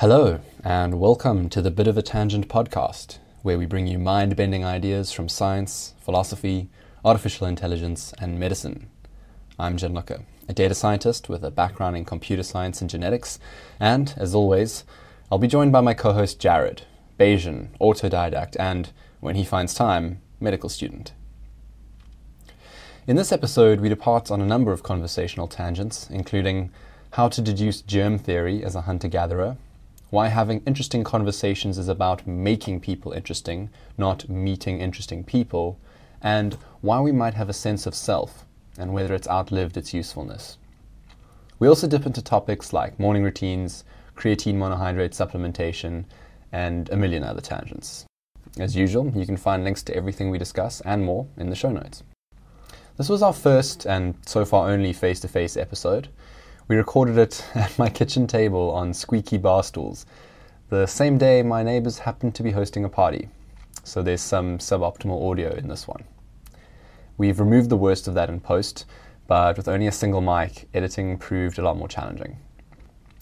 Hello, and welcome to the Bit of a Tangent podcast, where we bring you mind-bending ideas from science, philosophy, artificial intelligence, and medicine. I'm Gianluca, a data scientist with a background in computer science and genetics, and, as always, I'll be joined by my co-host Jared, Bayesian, autodidact, and, when he finds time, medical student. In this episode, we depart on a number of conversational tangents, including how to deduce germ theory as a hunter-gatherer, why having interesting conversations is about making people interesting, not meeting interesting people, and why we might have a sense of self, and whether it's outlived its usefulness. We also dip into topics like morning routines, creatine monohydrate supplementation, and a million other tangents. As usual, you can find links to everything we discuss and more in the show notes. This was our first and so far only face-to-face episode. We recorded it at my kitchen table on squeaky bar stools, the same day my neighbors happened to be hosting a party, so there's some suboptimal audio in this one. We've removed the worst of that in post, but with only a single mic, editing proved a lot more challenging.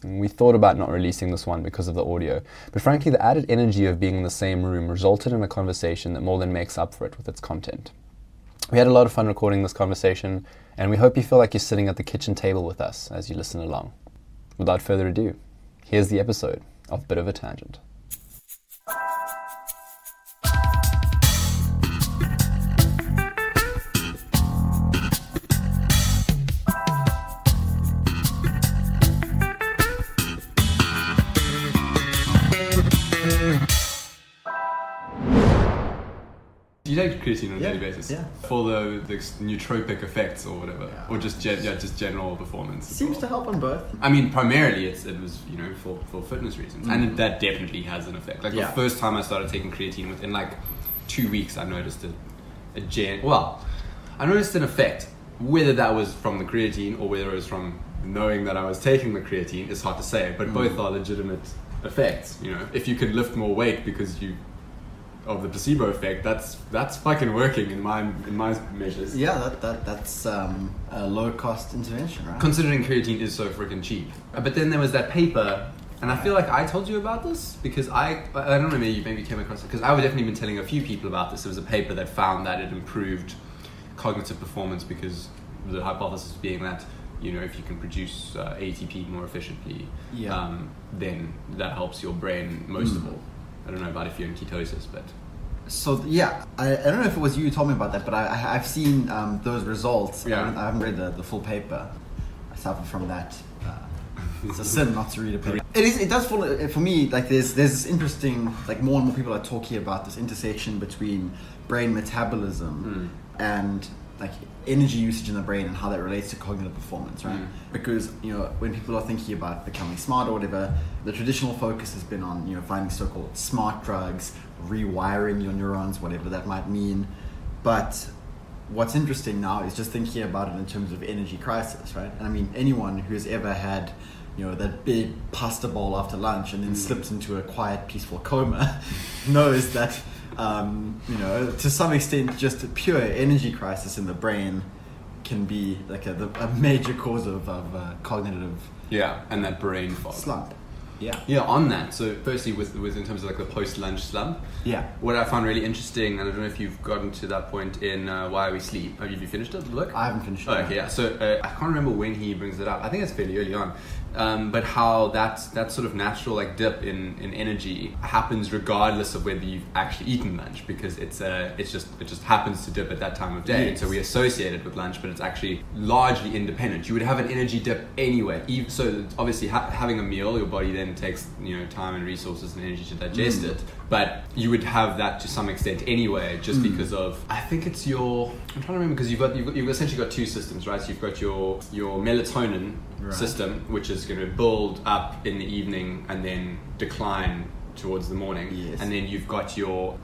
And we thought about not releasing this one because of the audio, but frankly the added energy of being in the same room resulted in a conversation that more than makes up for it with its content. We had a lot of fun recording this conversation, and we hope you feel like you're sitting at the kitchen table with us as you listen along. Without further ado, here's the episode of Bit of a Tangent. Do you take creatine on a daily basis? Yeah. For the nootropic effects or whatever, or just general performance? Seems to help on both. I mean, primarily it was for fitness reasons, and that definitely has an effect. Like the first time I started taking creatine, within like 2 weeks, I noticed I noticed an effect. Whether that was from the creatine or whether it was from knowing that I was taking the creatine is hard to say, but both are legitimate effects. You know, if you can lift more weight because of the placebo effect, that's fucking working in my measures. Yeah, that's a low cost intervention, right? Considering creatine is so freaking cheap. But then there was that paper, and I feel like I told you about this because I don't know, maybe you came across it, because I would definitely been telling a few people about this. There was a paper that found that it improved cognitive performance because the hypothesis being that, you know, if you can produce ATP more efficiently, then that helps your brain most of all. I don't know about if you're in ketosis, but... So, yeah, I don't know if it was you who told me about that, but I've seen those results. Yeah. I haven't read the full paper. I suffer from that. It's a sin not to read a paper. It does fall, for me, like there's this interesting, like more and more people are talking about this intersection between brain metabolism and like energy usage in the brain and how that relates to cognitive performance, right? Because, you know, when people are thinking about becoming smart or whatever, the traditional focus has been on, you know, finding so-called smart drugs, rewiring your neurons, whatever that might mean. But what's interesting now is just thinking about it in terms of energy crisis, right? And I mean, anyone who's ever had, you know, that big pasta bowl after lunch and then slips into a quiet, peaceful coma knows that you know, to some extent, just a pure energy crisis in the brain can be like a major cause of cognitive and that brain fog. slump. Yeah, on that. So firstly, with in terms of like the post-lunch slump, what I found really interesting, and I don't know if you've gotten to that point in Why We Sleep. Have you finished it? Look, I haven't finished it. Okay, yeah. So I can't remember when he brings it up. I think it's fairly early on. But how that sort of natural like dip in energy happens regardless of whether you've actually eaten lunch, because it just happens to dip at that time of day. Yes. And so we associate it with lunch, but it's actually largely independent. You would have an energy dip anyway. So obviously having a meal, your body then takes, you know, time and resources and energy to digest it. But you would have that to some extent anyway, just because of, I think it's I'm trying to remember, because you've essentially got two systems, right? So you've got your melatonin system, which is going to build up in the evening and then decline towards the morning. Yes. And then you've got your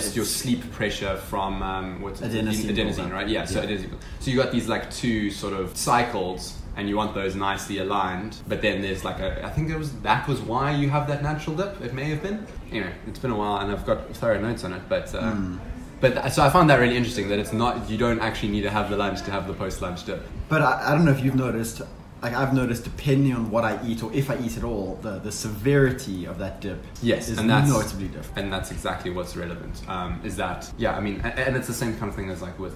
sleep pressure from adenosine, right? Yeah. So adenosine. So you got these like two sort of cycles, and you want those nicely aligned. But then there's like I think that was why you have that natural dip. It may have been. Anyway, it's been a while, and I've got thorough notes on it, but. But so I found that really interesting, that it's not, you don't actually need to have the lunch to have the post-lunch dip. But I don't know if you've noticed, like I've noticed, depending on what I eat or if I eat at all, the severity of that dip is noticeably different. And that's exactly what's relevant. Is that, yeah, I mean, and it's the same kind of thing as like with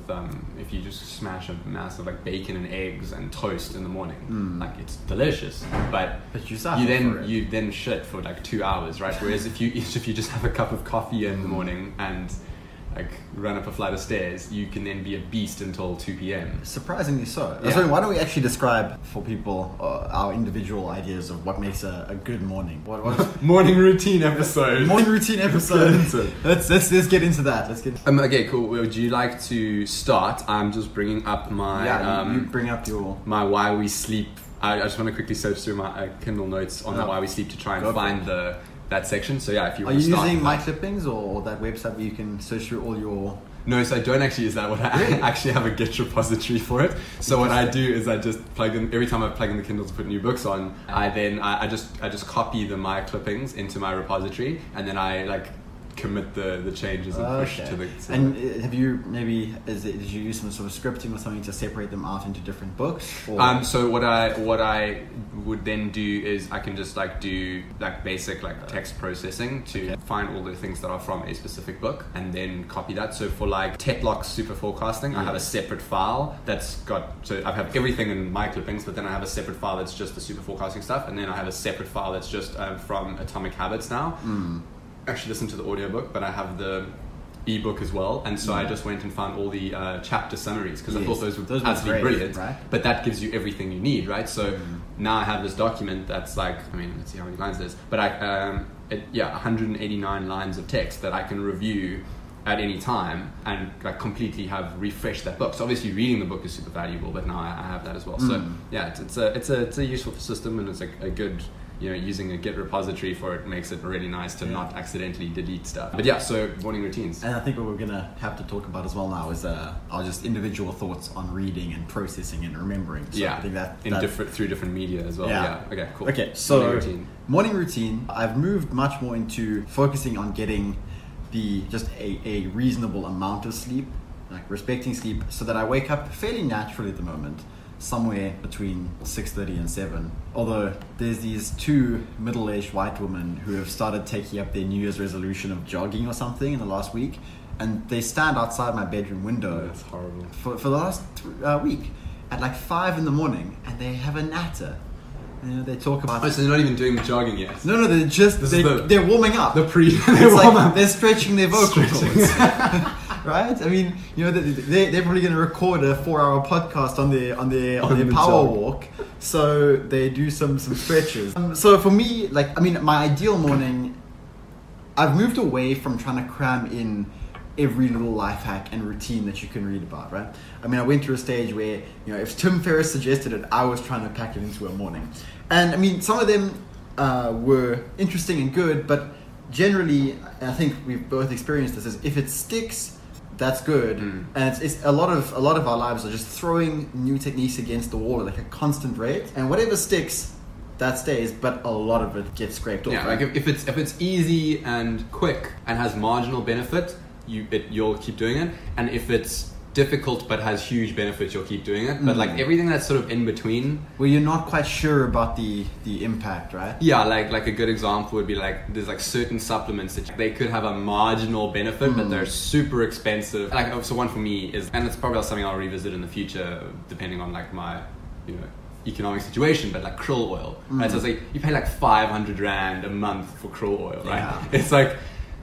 if you just smash a mass of like bacon and eggs and toast in the morning, like it's delicious, but you then shit for like 2 hours, right? Whereas if you just have a cup of coffee in the morning and like run up a flight of stairs, you can then be a beast until 2 p.m. Surprisingly so. Yeah. So why don't we actually describe for people our individual ideas of what makes a good morning? What morning routine episode. Morning routine episode. Let's get into that. Okay, cool. Would you like to start? I'm just bringing up my you bring up your my Why We Sleep. I just want to quickly search through my Kindle notes on the Why We Sleep to try and find that section. So yeah, if you want to start. Are you using my clippings or that website where you can search through all your... No, so I don't actually use that. I actually have a Git repository for it. So what I do is I just plug in, every time I plug in the Kindle to put new books on, I just copy the my clippings into my repository, and then I like commit the changes and push to the... And have you did you use some sort of scripting or something to separate them out into different books? Or? So what I would then do is I can just like do like basic like text processing to find all the things that are from a specific book and then copy that. So for like Tetlock's super forecasting, I have a separate file that's got, so I have everything in my clippings, but then I have a separate file that's just the super forecasting stuff, and then I have a separate file that's just from Atomic Habits now. Actually listen to the audiobook, but I have the ebook as well, and so I just went and found all the chapter summaries because I thought those were absolutely brilliant, right? But that gives you everything you need, right? So now I have this document that's like, I mean, let's see how many lines it is, but 189 lines of text that I can review at any time and like completely have refreshed that book. So obviously reading the book is super valuable, but now I have that as well. So yeah, it's a useful system, and it's like a good, you know, using a Git repository for it makes it really nice to not accidentally delete stuff. But yeah, so morning routines. And I think what we're gonna have to talk about as well now is our just individual thoughts on reading and processing and remembering. So I think that through different media as well. Yeah. Okay, cool. Okay, so morning routine. I've moved much more into focusing on getting a reasonable amount of sleep, like respecting sleep, so that I wake up fairly naturally at the moment, somewhere between 6:30 and 7. Although there's these two middle-aged white women who have started taking up their New Year's resolution of jogging or something in the last week, and they stand outside my bedroom window. That's horrible. For the last week at like 5 in the morning, and they have a natter. You know, they talk about... Oh, so they're not even doing the jogging yet? No, they're just... They're warming up. They're stretching their vocal cords. Right? I mean, you know, they're probably going to record a 4-hour podcast on their power walk. So they do some stretches. So for me, like, I mean, my ideal morning, I've moved away from trying to cram in every little life hack and routine that you can read about, right? I mean, I went through a stage where, you know, if Tim Ferriss suggested it, I was trying to pack it into a morning. And I mean, some of them were interesting and good, but generally, I think we've both experienced this, is if it sticks, that's good. And it's a lot of our lives are just throwing new techniques against the wall at like a constant rate, and whatever sticks, that stays, but a lot of it gets scraped off. Yeah, right? Like if it's easy and quick and has marginal benefit, you'll keep doing it, and if it's difficult but has huge benefits, you'll keep doing it. But like everything that's sort of in between, where you're not quite sure about the impact, right? Yeah, like a good example would be like there's like certain supplements that they could have a marginal benefit, but they're super expensive. Like so one for me is, and it's probably something I'll revisit in the future depending on like my, you know, economic situation, but like krill oil, right? So it's like you pay like 500 Rand a month for krill oil, right? Yeah. It's like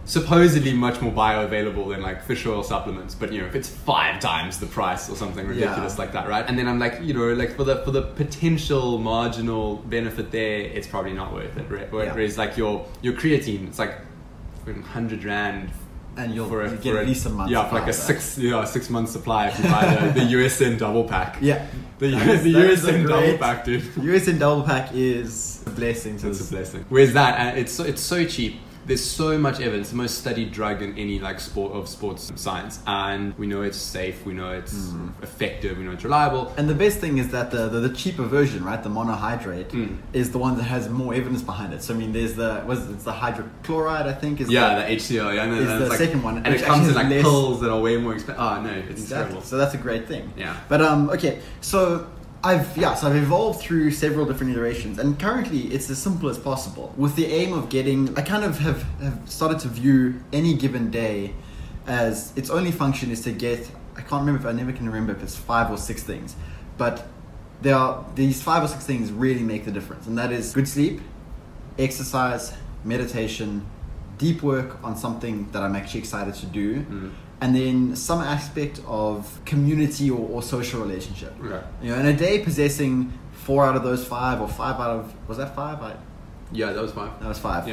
supposedly much more bioavailable than like fish oil supplements, but you know, if it's 5 times the price or something ridiculous like that, right? And then I'm like, you know, like for the potential marginal benefit there, it's probably not worth it, right? Whereas like your creatine, it's like 100 Rand, and you'll get at least a month. Yeah, for like a 6 month supply if you buy the USN double pack. Yeah, the USN double pack, dude. USN double pack is a blessing. It's a blessing. Whereas that, it's so cheap. There's so much evidence, the most studied drug in any like sports science, and we know it's safe, we know it's effective, we know it's reliable. And the best thing is that the cheaper version, right, the monohydrate, is the one that has more evidence behind it. So I mean, there's it's the hydrochloride, I think, is the HCl, yeah, is the second one, and it comes in like pills that are way more expensive. Oh no, it's terrible. So that's a great thing. Yeah. But okay, so I've evolved through several different iterations, and currently it's as simple as possible, with the aim of getting. I kind of have started to view any given day as its only function is to get. I never can remember if it's 5 or 6 things, but there are these 5 or 6 things really make the difference, and that is good sleep, exercise, meditation, deep work on something that I'm actually excited to do. And then some aspect of community or social relationship. Okay. In a day possessing 4 out of those 5, or 5 out of, was that 5? Yeah, that was 5. That was 5.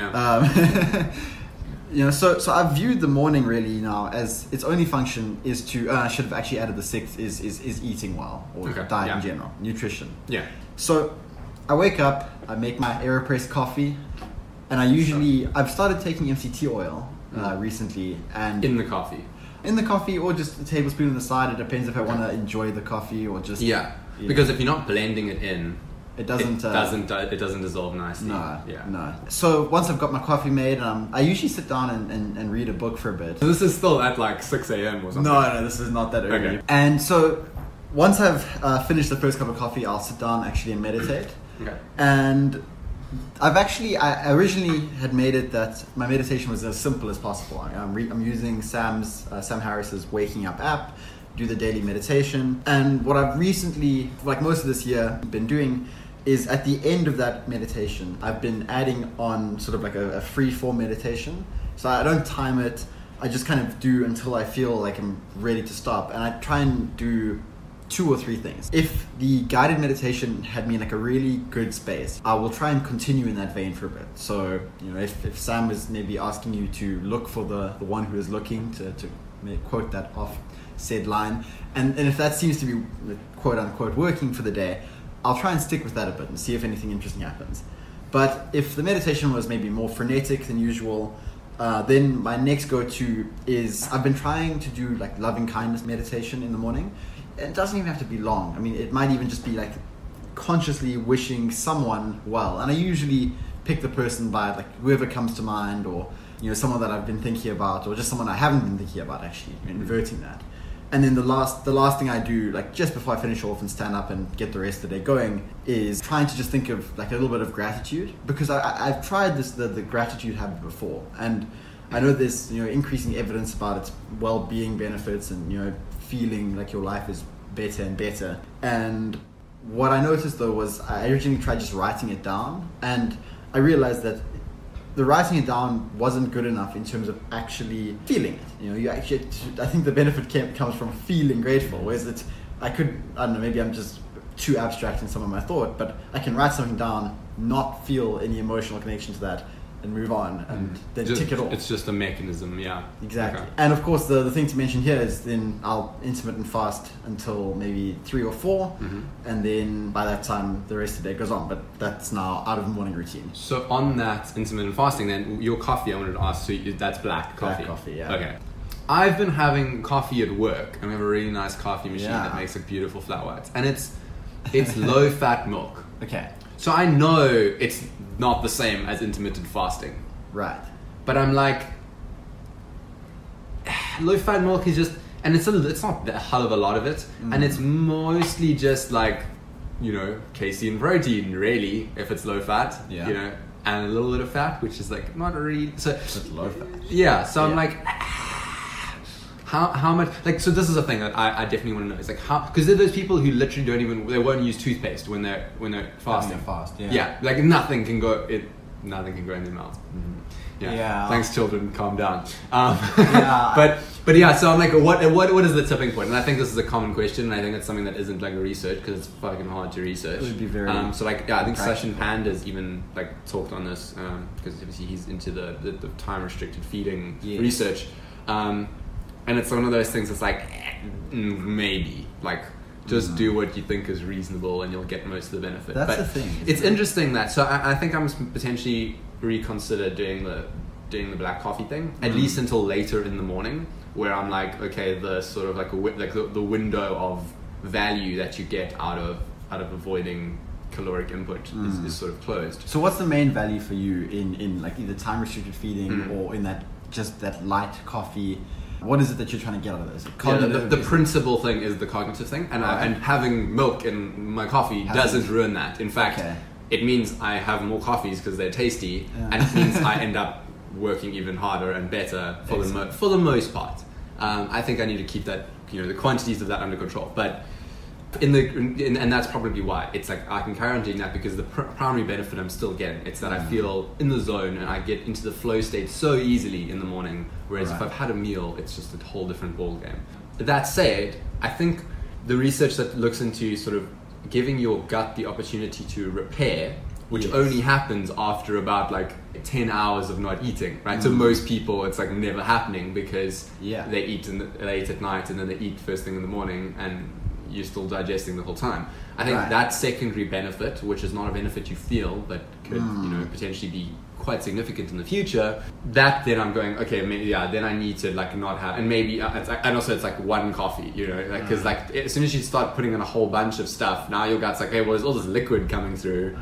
Yeah. So I've viewed the morning really now as its only function is to. I should have actually added the 6th is eating well, or diet in general, nutrition. Yeah. So I wake up, I make my AeroPress coffee, and I've started taking MCT oil recently, and In the coffee. In the coffee, or just a tablespoon on the side. It depends if I want to enjoy the coffee or just Because if you're not blending it in, it doesn't dissolve nicely. No. So once I've got my coffee made, I usually sit down and read a book for a bit. So this is still at like 6 a.m. or something. No, this is not that early. Okay. And so once I've finished the first cup of coffee, I'll sit down actually and meditate. Okay. And I originally had made it that my meditation was as simple as possible. I'm using Sam Harris's Waking Up app, do the daily meditation. And what I've recently, like most of this year, been doing is at the end of that meditation, I've been adding on sort of like a free form meditation. So I don't time it. I just kind of do until I feel like I'm ready to stop. And I try and do 2 or 3 things. If the guided meditation had me in like a really good space, I will try and continue in that vein for a bit. So, if Sam is maybe asking you to look for the one who is looking, to quote that off said line, and if that seems to be quote unquote working for the day, I'll try and stick with that a bit and see if anything interesting happens. But if the meditation was maybe more frenetic than usual, then my next go-to is I've been trying to do like loving kindness meditation in the morning. It doesn't even have to be long. I mean, it might even just be like consciously wishing someone well. And I usually pick the person by like whoever comes to mind, or someone that I've been thinking about, or just someone I haven't been thinking about, actually inverting that. And then the last thing I do, like just before I finish off and stand up and get the rest of the day going, is trying to just think of like a little bit of gratitude, because I've tried the gratitude habit before, and I know there's increasing evidence about its well-being benefits, and feeling like your life is better and better. And what I noticed though was I originally tried just writing it down, and I realized that the writing it down wasn't good enough in terms of actually feeling it. I think the benefit comes from feeling grateful, whereas I don't know, maybe I'm just too abstract in some of my thought, but I can write something down, not feel any emotional connection to that, and move on, and then tick it off. It's just a mechanism, yeah. Exactly. Okay. And of course, the thing to mention here is then I'll intermittent fast until maybe 3 or 4, and then by that time the rest of the day goes on. But that's now out of the morning routine. So on that intermittent fasting, then your coffee, I wanted to ask, so that's black coffee? Black coffee, yeah. Okay. I've been having coffee at work, and we have a really nice coffee machine Yeah. that makes like beautiful flat whites, and it's low-fat milk. Okay. So I know it's not the same as intermittent fasting, Right. but I'm like, low-fat milk is just, and it's not a hell of a lot of it, and it's mostly just like, casein protein, really, if it's low-fat, Yeah. and a little bit of fat, which is like not really, so It's low fat. yeah. So I'm Yeah. like, how much, like, so this is a thing that I definitely want to know. It's like because there are those people who literally they won't use toothpaste when they're fasting. Fast. Yeah. Yeah, like nothing can go in their mouth. Yeah. Thanks, children. Calm down. Yeah. But yeah. So I'm like, what is the tipping point? And I think this is a common question, and I think it's something that isn't like research, because it's fucking hard to research. It would be very. So like, yeah, I think practical. Sachin Panda's even like talked on this, because obviously he's into the time restricted feeding research. And it's one of those things that's like, maybe, like, just do what you think is reasonable and you'll get most of the benefit. That's but the thing. It's interesting that, so I think I must potentially reconsider doing the black coffee thing, at least until later in the morning, where I'm like, okay, the sort of like the window of value that you get out of avoiding caloric input is sort of closed. So what's the main value for you in like either time restricted feeding or in that light coffee? What is it that you're trying to get out of this? The principal thing is the cognitive thing, and and having milk in my coffee doesn't ruin that. In fact, it means I have more coffees because they're tasty, and it means I end up working even harder and better for the most part. I think I need to keep that, the quantities of that under control, but and that's probably why it's like I can carry on doing that, because the primary benefit I'm still getting, it's that I feel in the zone and I get into the flow state so easily in the morning, whereas if I've had a meal, it's just a whole different ball game. That said, I think the research that looks into sort of giving your gut the opportunity to repair, which only happens after about like 10 hours of not eating, right? So most people, it's like never happening, because they eat late at night and then they eat first thing in the morning, and you're still digesting the whole time. I think that secondary benefit, which is not a benefit you feel, but could potentially be quite significant in the future, that then I'm going, okay, maybe then I need to like not have, and maybe and also it's like one coffee, because like as soon as you start putting in a whole bunch of stuff, now your gut's like, hey, well, there's all this liquid coming through,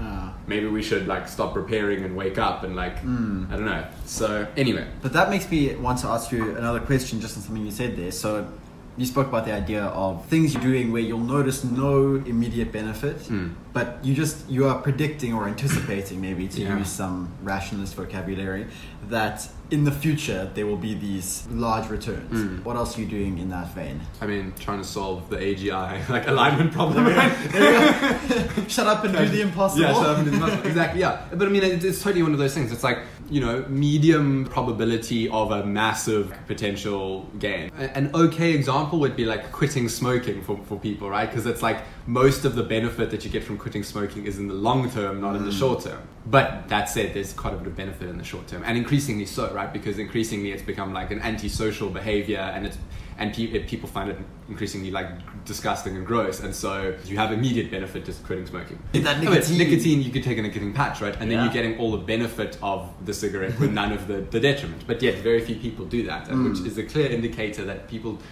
maybe we should like stop preparing and wake up and like I don't know. So anyway, but that makes me want to ask you another question just on something you said there. So you spoke about the idea of things you're doing where you'll notice no immediate benefit, but you are predicting or anticipating, maybe to use some rationalist vocabulary, that in the future there will be these large returns. What else are you doing in that vein? I mean, trying to solve the AGI like alignment problem. Shut up and do the impossible. Yeah, shut up and do the impossible. Exactly. Yeah, but I mean, it's totally one of those things. It's like, medium probability of a massive potential gain. An okay example would be like quitting smoking for people, right? Because it's like most of the benefit that you get from quitting smoking is in the long term, not in the short term. But that said, there's quite a bit of benefit in the short term, and increasingly so, right? Because increasingly it's become like an antisocial behavior, and people find it increasingly like disgusting and gross, and so you have immediate benefit just quitting smoking. That nicotine, you could take a nicotine patch, right? And then you're getting all the benefit of the cigarette with none of the detriment. But yet very few people do that, and which is a clear indicator that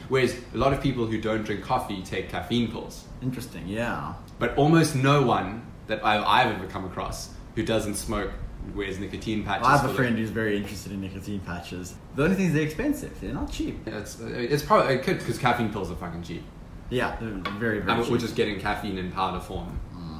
whereas a lot of people who don't drink coffee take caffeine pills. Interesting, yeah. But almost no one that I've ever come across who doesn't smoke wears nicotine patches. I have a friend who's very interested in nicotine patches. The only thing is they're expensive. They're not cheap. It's probably because caffeine pills are fucking cheap. Yeah, they're very, very cheap. We're just getting caffeine in powder form.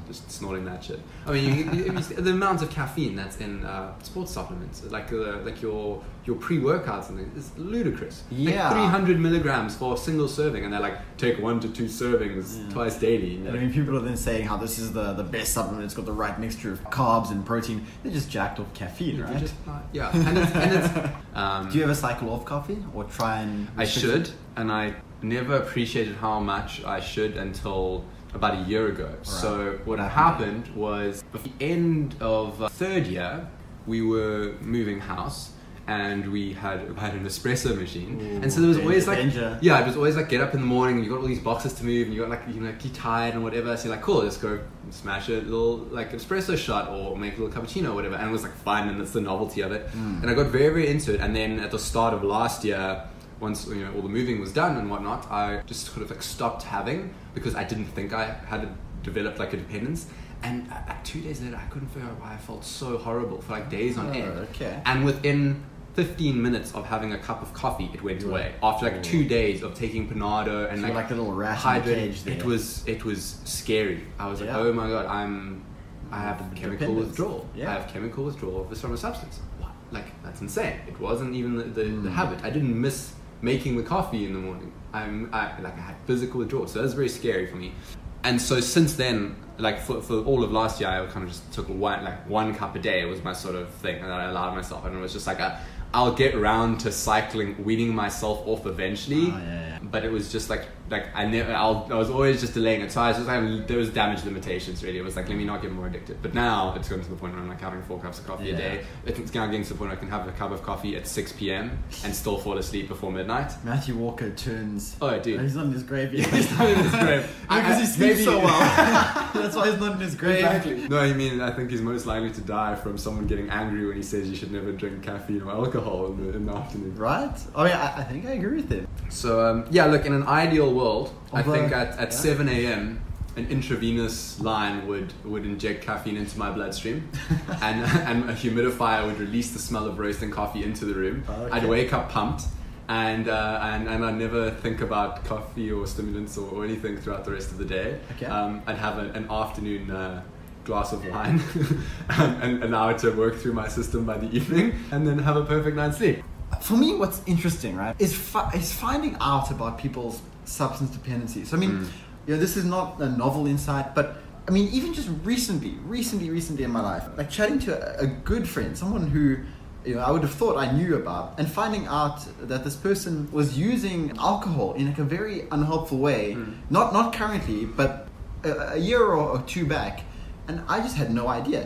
Just snorting that shit. I mean, the amount of caffeine that's in sports supplements, like your pre-workouts and things, is ludicrous. Yeah, like 300 milligrams for a single serving, and they're like, take 1 to 2 servings twice daily. I mean, people are then saying how this is the best supplement. It's got the right mixture of carbs and protein. They're just jacked off caffeine, right? And it's do you ever cycle off coffee or try and? I should, and I never appreciated how much I should until about a year ago. Right. So what happened was, at the end of third year, we were moving house, and we had an espresso machine. Ooh, and so there was always like, danger. it was always like, get up in the morning, and you got all these boxes to move, and you got like, you're tired and whatever. So you're like, cool, let's go smash a little like espresso shot or make a little cappuccino or whatever. And it was like fun, and that's the novelty of it. And I got very, very into it. And then at the start of last year, once all the moving was done and whatnot, I just sort of like stopped having, because I didn't think I had developed like a dependence. And 2 days later, I couldn't figure out why I felt so horrible for like days on end. Okay. And within 15 minutes of having a cup of coffee, it went away. After like 2 days of taking Panado and like a little rat in the cage there. It was scary. I was like, oh my god, I have chemical withdrawal. I have chemical withdrawal of this from a substance. What? Like, that's insane. It wasn't even the habit. I didn't miss making the coffee in the morning. I had physical withdrawal, so that was very scary for me. And so since then, like for all of last year, I kind of just took one cup a day. It was my sort of thing that I allowed myself, and it was just like I'll get around to cycling, weaning myself off eventually. But it was just like I was always just delaying it. So I was just there was damage limitations really. It was like, let me not get more addicted. But now it's gotten to the point where I'm like having 4 cups of coffee a day. It's now getting to the point where I can have a cup of coffee at 6 p.m. and still fall asleep before midnight. Matthew Walker turns. Oh, dude. He's not in his grave yet. He's not in his grave. Because he sleeps so well. That's why he's not in his grave. Exactly. No, I mean, I think he's most likely to die from someone getting angry when he says you should never drink caffeine or alcohol in the afternoon. Right? I mean, I think I agree with him. So, look, in an ideal world, I think at 7 a.m., an intravenous line would inject caffeine into my bloodstream, and a humidifier would release the smell of roasting coffee into the room. Okay. I'd wake up pumped, and I never think about coffee or stimulants or anything throughout the rest of the day. Okay. I'd have an afternoon glass of wine and allow it to work through my system by the evening, and then have a perfect night's sleep. For me, what's interesting, right, is finding out about people's substance dependency. So I mean, this is not a novel insight, but I mean, even just recently in my life, like chatting to a good friend, someone who I would have thought I knew about, and finding out that this person was using alcohol in like a very unhelpful way, not currently, but a year or two back, and I just had no idea,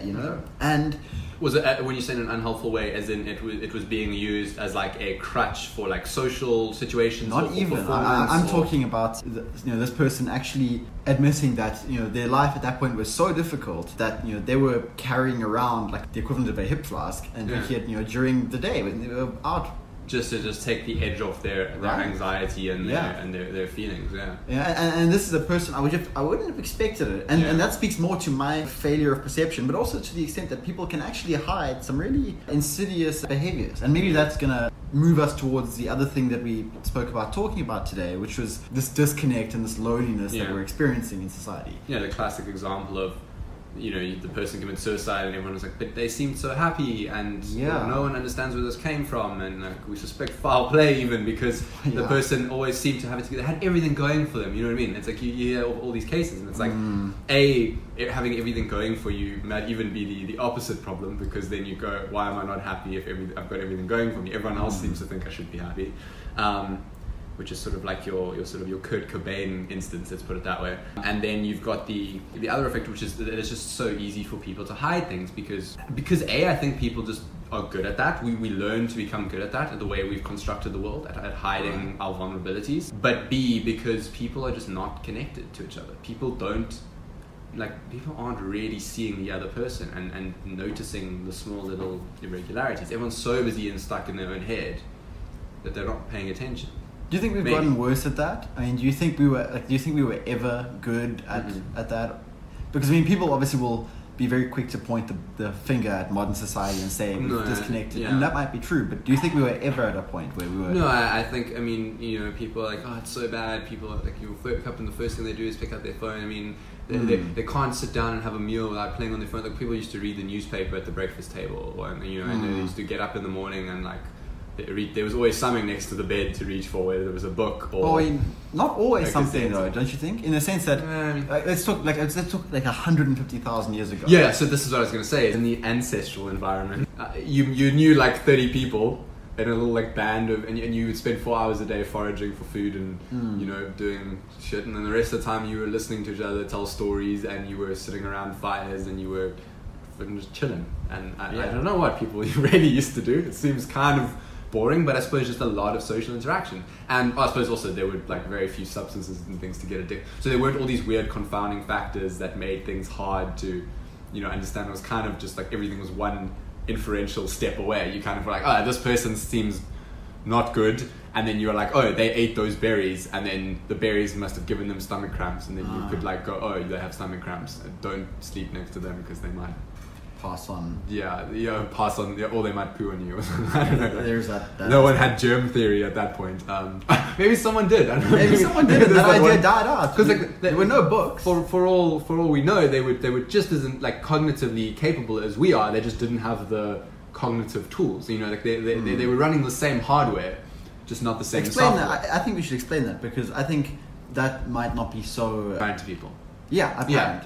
And was it, when you say in an unhelpful way, as in it was being used as like a crutch for like social situations? Not even. I'm talking about this person actually admitting that their life at that point was so difficult that they were carrying around like the equivalent of a hip flask and drinking it during the day when they were out. Just to take the edge off their anxiety and their feelings, and this is a person I wouldn't have expected it, and that speaks more to my failure of perception, but also to the extent that people can actually hide some really insidious behaviors, and maybe that's gonna move us towards the other thing that we spoke about talking about today, which was this disconnect and this loneliness that we're experiencing in society. Yeah, the classic example of the person commits suicide and everyone was like, but they seemed so happy, and no one understands where this came from, and we suspect foul play even because the person always seemed to have it together. They had everything going for them, you know what I mean? It's like you hear all these cases, and it's like having everything going for you might even be the opposite problem, because then you go, why am I not happy if I've got everything going for me? Everyone else seems to think I should be happy. Which is sort of like your Kurt Cobain instance, let's put it that way. And then you've got the other effect, which is that it's just so easy for people to hide things because A, I think people just are good at that. We learn to become good at that, at the way we've constructed the world, at hiding our vulnerabilities. But B, because people are just not connected to each other. People aren't really seeing the other person and noticing the small little irregularities. Everyone's so busy and stuck in their own head that they're not paying attention. Do you think we've gotten worse at that? I mean, do you think we were ever good at that? Because I mean, people obviously will be very quick to point the finger at modern society and say we've disconnected, and that might be true. But do you think we were ever at a point where we were? No, I think people are like, oh, it's so bad. People are like, you wake up and the first thing they do is pick up their phone. I mean, they can't sit down and have a meal without playing on their phone. Like people used to read the newspaper at the breakfast table, and they used to get up in the morning and like. There was always something next to the bed to reach for, whether there was a book or not always something though, don't you think? In the sense that let's talk like 150,000 years ago. Yeah, so this is what I was going to say. In the ancestral environment, you knew like 30 people in a little like band of, and you would spend 4 hours a day foraging for food and doing shit, and then the rest of the time you were listening to each other tell stories, and you were sitting around fires, and you were just chilling. And I don't know what people really used to do. It seems kind of boring, but I suppose just a lot of social interaction, and I suppose also there were like very few substances and things to get addicted, so there weren't all these weird confounding factors that made things hard to understand. It was kind of just like everything was one inferential step away. You kind of were like, oh, this person seems not good, and then you were like, oh, they ate those berries, and then the berries must have given them stomach cramps, and then you could like go, oh, they have stomach cramps, don't sleep next to them because they might pass on. Pass on, or they might poo on you. I don't know. There's that. No one had germ theory at that point. Maybe someone did. I don't know. Maybe someone did. That idea died out because there were no books. For all we know, they were just as like cognitively capable as we are. They just didn't have the cognitive tools. Like they were running the same hardware, just not the same software. Explain that. I think we should explain that, because I think that might not be so apparent to people. Yeah, apparent.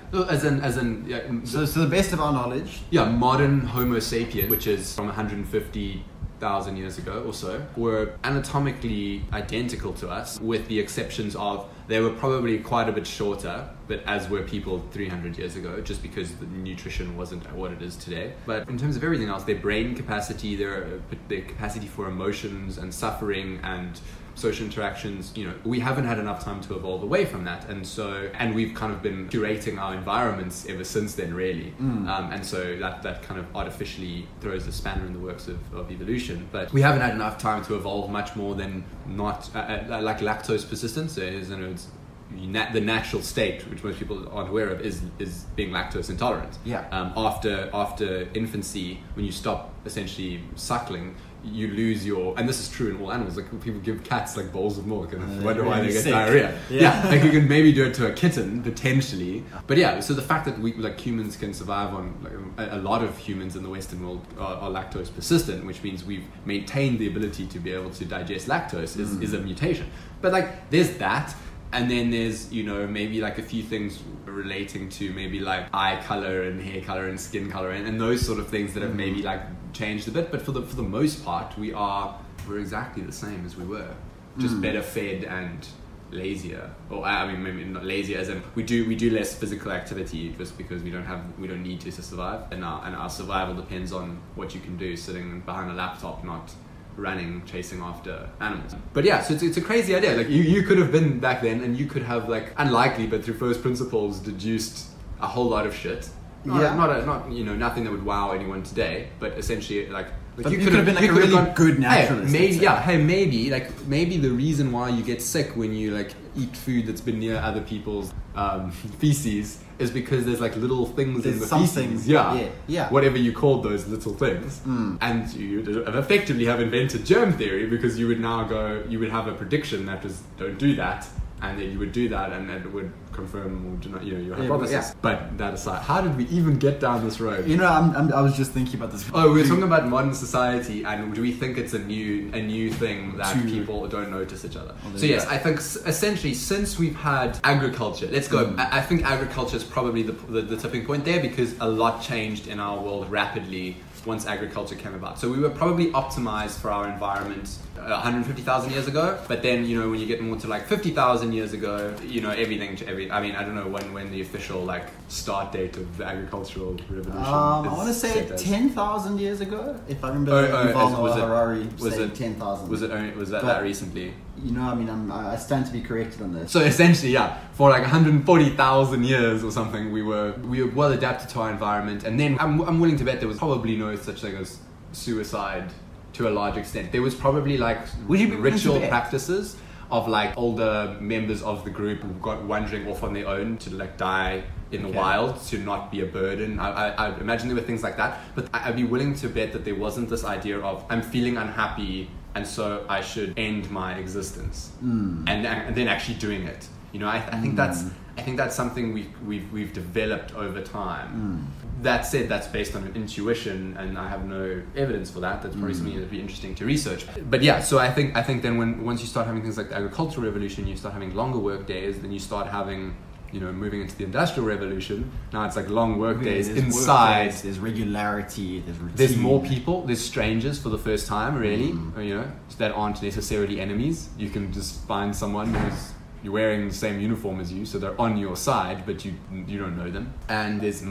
So the best of our knowledge. Yeah, modern Homo sapien, which is from 150,000 years ago or so, were anatomically identical to us, with the exceptions of they were probably quite a bit shorter, but as were people 300 years ago, just because the nutrition wasn't what it is today. But in terms of everything else, their brain capacity, their capacity for emotions and suffering and social interactions, we haven't had enough time to evolve away from that, and we've kind of been curating our environments ever since then, really. And so that kind of artificially throws a spanner in the works of evolution. But we haven't had enough time to evolve much more than not like lactose persistence. So it's the natural state, which most people aren't aware of, is being lactose intolerant. Yeah. After infancy, when you stop essentially suckling, you lose your, and this is true in all animals, like people give cats like bowls of milk and wonder why they get diarrhea. Yeah, like you can maybe do it to a kitten potentially, but yeah, so the fact that we, like, humans can survive on, like, a lot of humans in the Western world are lactose persistent, which means we've maintained the ability to be able to digest lactose is a mutation. But like, there's that. And then there's, you know, maybe like a few things relating to maybe like eye color and hair color and skin color and those sort of things that have maybe like changed a bit. But for the most part, we're exactly the same as we were, just better fed and lazier. Or I mean, maybe not lazier as in we do less physical activity just because we don't need to survive, and our survival depends on what you can do sitting behind a laptop, not running, chasing after animals. But yeah, so it's a crazy idea. Like you could have been back then, and you could have, like, unlikely, but through first principles, deduced a whole lot of shit. Not you know, nothing that would wow anyone today, but essentially like you could have been like a really good naturalist. Maybe the reason why you get sick when you like eat food that's been near other people's feces is because there's like little things in the feces. Yeah. Whatever you called those little things. And you effectively have invented germ theory, because you would have a prediction that was, don't do that, and then you would do that, and it would confirm or deny, you know, your hypothesis. But that aside, how did we even get down this road? You know, I was just thinking about this. Oh, we were talking about modern society, and do we think it's a new thing that people don't notice each other? So yes, I think essentially since we've had agriculture, let's go. I think agriculture is probably the tipping point there, because a lot changed in our world rapidly once agriculture came about. So we were probably optimized for our environment 150,000 years ago, but then, you know, when you get more to like 50,000 years ago, you know, I mean, I don't know when the official like start date of the agricultural revolution I want to say 10,000 years ago, if I remember. Harari saying 10,000. Was that recently? You know, I mean, I stand to be corrected on this. So essentially, yeah, for like 140,000 years or something, we were well adapted to our environment, and then I'm willing to bet there was probably no such thing as suicide to a large extent. There was probably like ritual practices of like older members of the group who got wandering off on their own to like die in the wild to not be a burden. I imagine there were things like that, but I'd be willing to bet that there wasn't this idea of I'm feeling unhappy and so I should end my existence and then actually doing it. You know, I think that's something we've developed over time. That said, that's based on an intuition, and I have no evidence for that. That's probably something that'd be interesting to research. But yeah, so I think then once you start having things like the agricultural revolution, you start having longer work days, then you start having, you know, moving into the industrial revolution. Now it's like long work days inside. There's regularity, there's routine. There's more people, there's strangers for the first time, really, you know, that aren't necessarily enemies. You can just find someone who's you're wearing the same uniform as you, so they're on your side, but you don't know them. And there's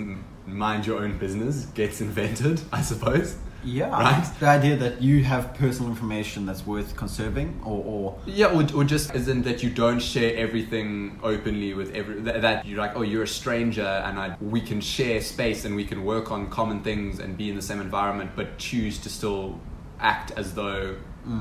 mind your own business gets invented, I suppose. Yeah, right. The idea that you have personal information that's worth conserving, or just isn't that you don't share everything openly with that you're like, oh, you're a stranger, and we can share space and we can work on common things and be in the same environment, but choose to still act as though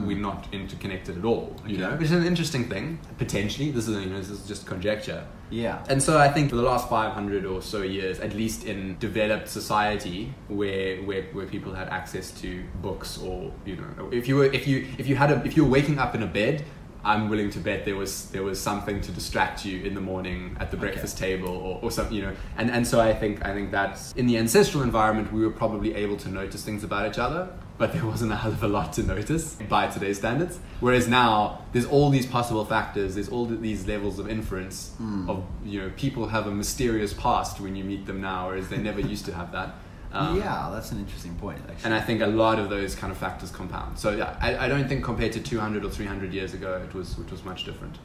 we're not interconnected at all. You know, which is an interesting thing. Potentially, this is just conjecture. Yeah. And so I think for the last 500 or so years, at least in developed society, where people had access to books, or, you know, if you were waking up in a bed, I'm willing to bet there was something to distract you in the morning at the breakfast table or something, you know. And so I think that's in the ancestral environment, we were probably able to notice things about each other, but there wasn't a hell of a lot to notice by today's standards. Whereas now there's all these possible factors, there's all these levels of inference of, you know, people have a mysterious past when you meet them now, whereas they never used to have that. Yeah, that's an interesting point, actually. And I think a lot of those kind of factors compound. So yeah, I don't think compared to 200 or 300 years ago, it was much different.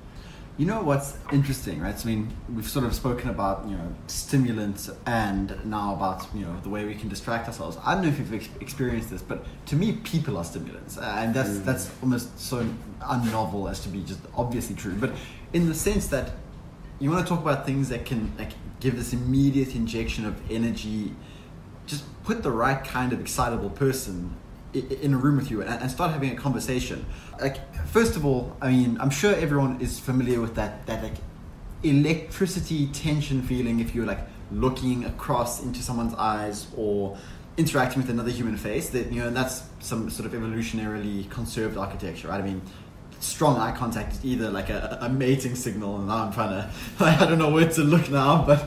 You know what's interesting, right? So, I mean, we've sort of spoken about, you know, stimulants, and now about, you know, the way we can distract ourselves. I don't know if you've experienced this, but to me, people are stimulants, and that's almost so unnovel as to be just obviously true. But in the sense that you want to talk about things that can like give this immediate injection of energy, just put the right kind of excitable person in a room with you and start having a conversation. Like, first of all, I mean, I'm sure everyone is familiar with that like electricity tension feeling if you're like looking across into someone's eyes, or interacting with another human face, that, you know, and that's some sort of evolutionarily conserved architecture, right? I mean, strong eye contact is either like a mating signal, and now I'm trying to, like, I don't know where to look now, but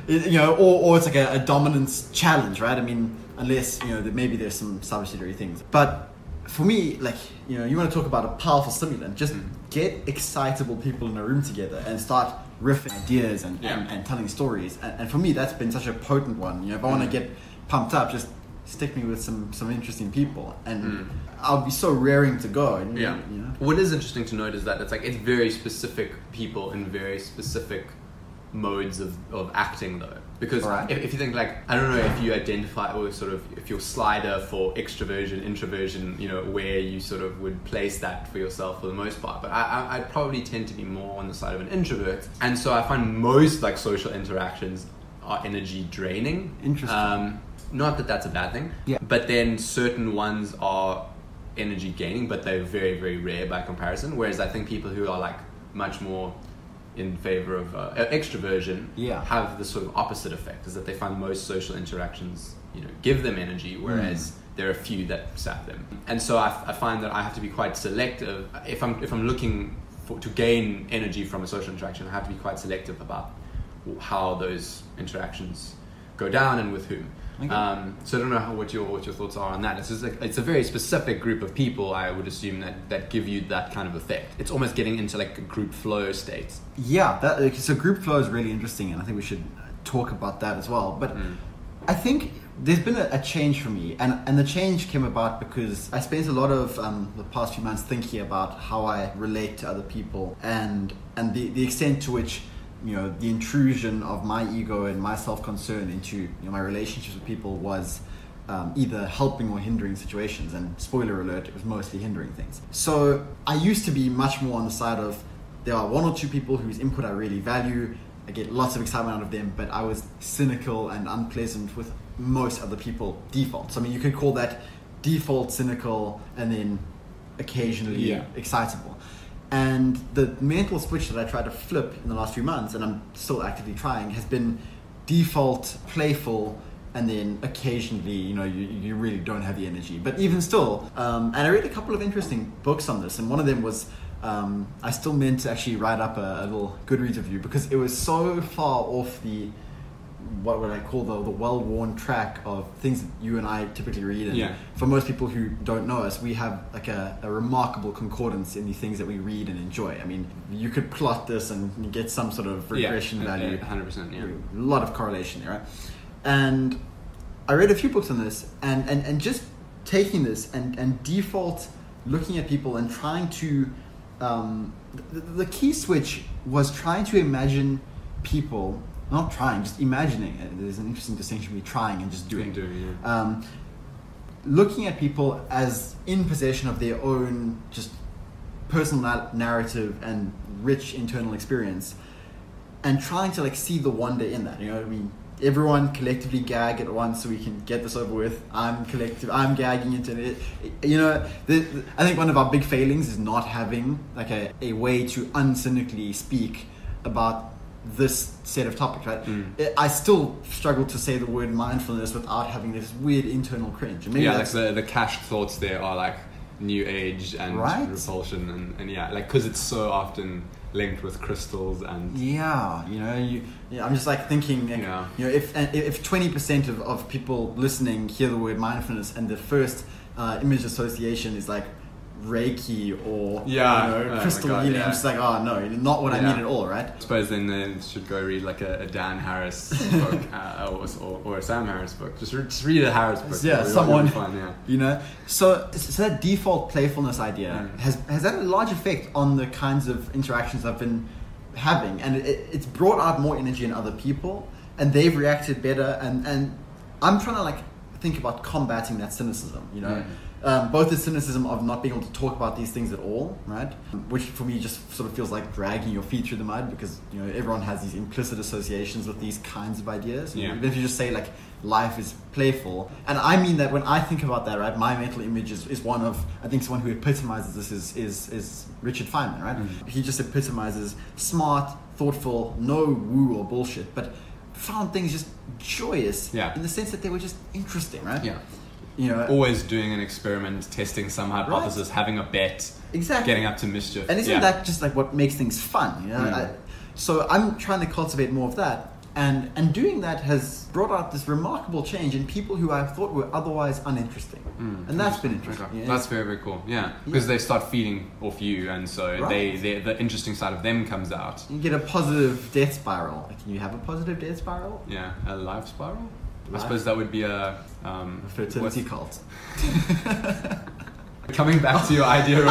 you know, or it's like a dominance challenge, right? I mean, unless, you know, maybe there's some subsidiary things. But for me, like, you know, you want to talk about a powerful stimulant, just get excitable people in a room together and start riffing ideas and telling stories. And for me, that's been such a potent one. You know, if I want to get pumped up, just stick me with some interesting people, and I'll be so raring to go. And, Yeah. you know? What is interesting to note is that it's very specific people in very specific modes of acting, though. Because Right. if you think, like, I don't know if you identify, or sort of if your slider for extroversion, introversion, you know, where you sort of would place that for yourself for the most part. But I'd probably tend to be more on the side of an introvert. And so I find most, like, social interactions are energy draining. Interesting. Not that that's a bad thing. Yeah. But then certain ones are energy gaining, but they're very, very rare by comparison. Whereas I think people who are, like, much more in favor of extroversion have the sort of opposite effect, is that they find most social interactions, you know, give them energy, whereas there are a few that sap them. And so I find that I have to be quite selective if I'm looking to gain energy from a social interaction. I have to be quite selective about how those interactions go down and with whom. Okay. So I don't know what your thoughts are on that. It's just like, it's a very specific group of people, I would assume, that give you that kind of effect. It's almost getting into, like, a group flow state. Yeah, so group flow is really interesting, and I think we should talk about that as well. But I think there's been a change for me, and the change came about because I spent a lot of the past few months thinking about how I relate to other people, and the extent to which, you know, the intrusion of my ego and my self-concern into, you know, my relationships with people was either helping or hindering situations. And spoiler alert, it was mostly hindering things. So I used to be much more on the side of, there are one or two people whose input I really value, I get lots of excitement out of them, but I was cynical and unpleasant with most other people default. So I mean, you could call that default cynical and then occasionally excitable. And the mental switch that I tried to flip in the last few months, and I'm still actively trying, has been default playful, and then occasionally, you know, you really don't have the energy. But even still, and I read a couple of interesting books on this, and one of them was, I still meant to actually write up a little Goodreads review, because it was so far off the, what would I call the well-worn track of things that you and I typically read. And for most people who don't know us, we have like a remarkable concordance in the things that we read and enjoy. I mean, you could plot this and get some sort of regression value. 100%, yeah. A lot of correlation there, right? And I read a few books on this, and just taking this and default looking at people and trying to, the key switch was trying to imagine people. Not trying, just imagining it. There's an interesting distinction between trying and just doing. Looking at people as in possession of their own just personal narrative and rich internal experience, and trying to, like, see the wonder in that. You know, I mean, everyone collectively gag at once so we can get this over with. I'm gagging into it. You know, I think one of our big failings is not having, like, a way to uncynically speak about this set of topics, right? I still struggle to say the word mindfulness without having this weird internal cringe. And maybe like the cached thoughts there are like new age and repulsion, and like, because it's so often linked with crystals and you know, I'm just like thinking, like, you know, if 20% of people listening hear the word mindfulness and the first image association is like Reiki or crystal healing, I'm just like, oh no, not what I mean at all, right? I suppose then they should go read like a Dan Harris book or a Sam Harris book. Just read a Harris book. Someone fun, you know. So that default playfulness idea has had a large effect on the kinds of interactions I've been having, and it's brought out more energy in other people, and they've reacted better. And I'm trying to, like, think about combating that cynicism, you know. Both the cynicism of not being able to talk about these things at all, right? Which for me just sort of feels like dragging your feet through the mud, because, you know, everyone has these implicit associations with these kinds of ideas. Even if you just say, like, life is playful. And I mean that when I think about that, right, my mental image is one of, I think someone who epitomizes this is Richard Feynman, right? He just epitomizes smart, thoughtful, no woo or bullshit. But found things just joyous in the sense that they were just interesting, right? Yeah. You know, always doing an experiment, testing some hypothesis, having a bet, getting up to mischief. And isn't that just like what makes things fun? You know, so I'm trying to cultivate more of that, and doing that has brought out this remarkable change in people who I thought were otherwise uninteresting, and that's been interesting. Okay. That's very, very cool. Yeah, because they start feeding off you, and so the interesting side of them comes out. You get a positive death spiral. Can you have a positive death spiral? Yeah, a life spiral. I suppose that would be a fertility cult. Coming back to your idea